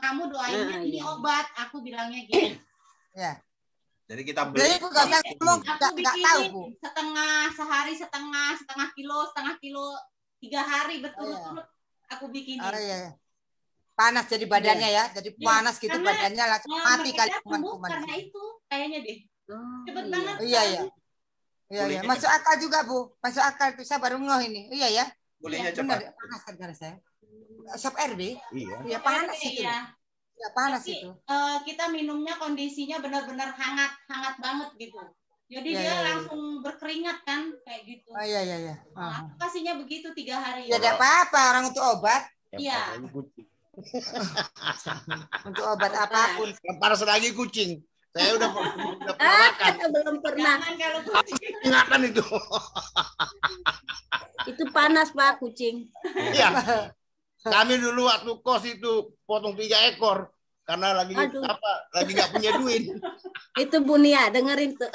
Kamu doainnya ini obat, aku bilangnya gitu. Ya. Jadi kita beli. Jadi nggak usah ngomong, nggak tahu Bu. Sehari setengah kilo, 3 hari berturut-turut aku bikinin. Iya. Panas jadi badannya ya, jadi panas gitu badannya langsung mati kali kuman-kuman. Karena itu kayaknya deh. Cepet banget. Iya. Masuk akal juga Bu, masuk akal tuh saya baru ngeh ini. Iya ya. Bolehnya cepat. Panas kan saya. Sop RB. Iya. Panas itu. Ya panas itu. Kita minumnya kondisinya benar-benar hangat banget gitu. Jadi dia langsung berkeringat kan kayak gitu. Iya. Aku kasihnya begitu 3 hari. Ya tidak apa-apa, orang untuk obat. Iya. Untuk obat apapun. Yang panas lagi kucing. Saya udah pernah makan. Belum pernah. Kalau kucing. Ingatan itu. Itu panas Pak kucing. Iya. Kami dulu waktu kos itu potong 3 ekor karena lagi nggak punya duit. Itu Bu Nia, dengerin tuh.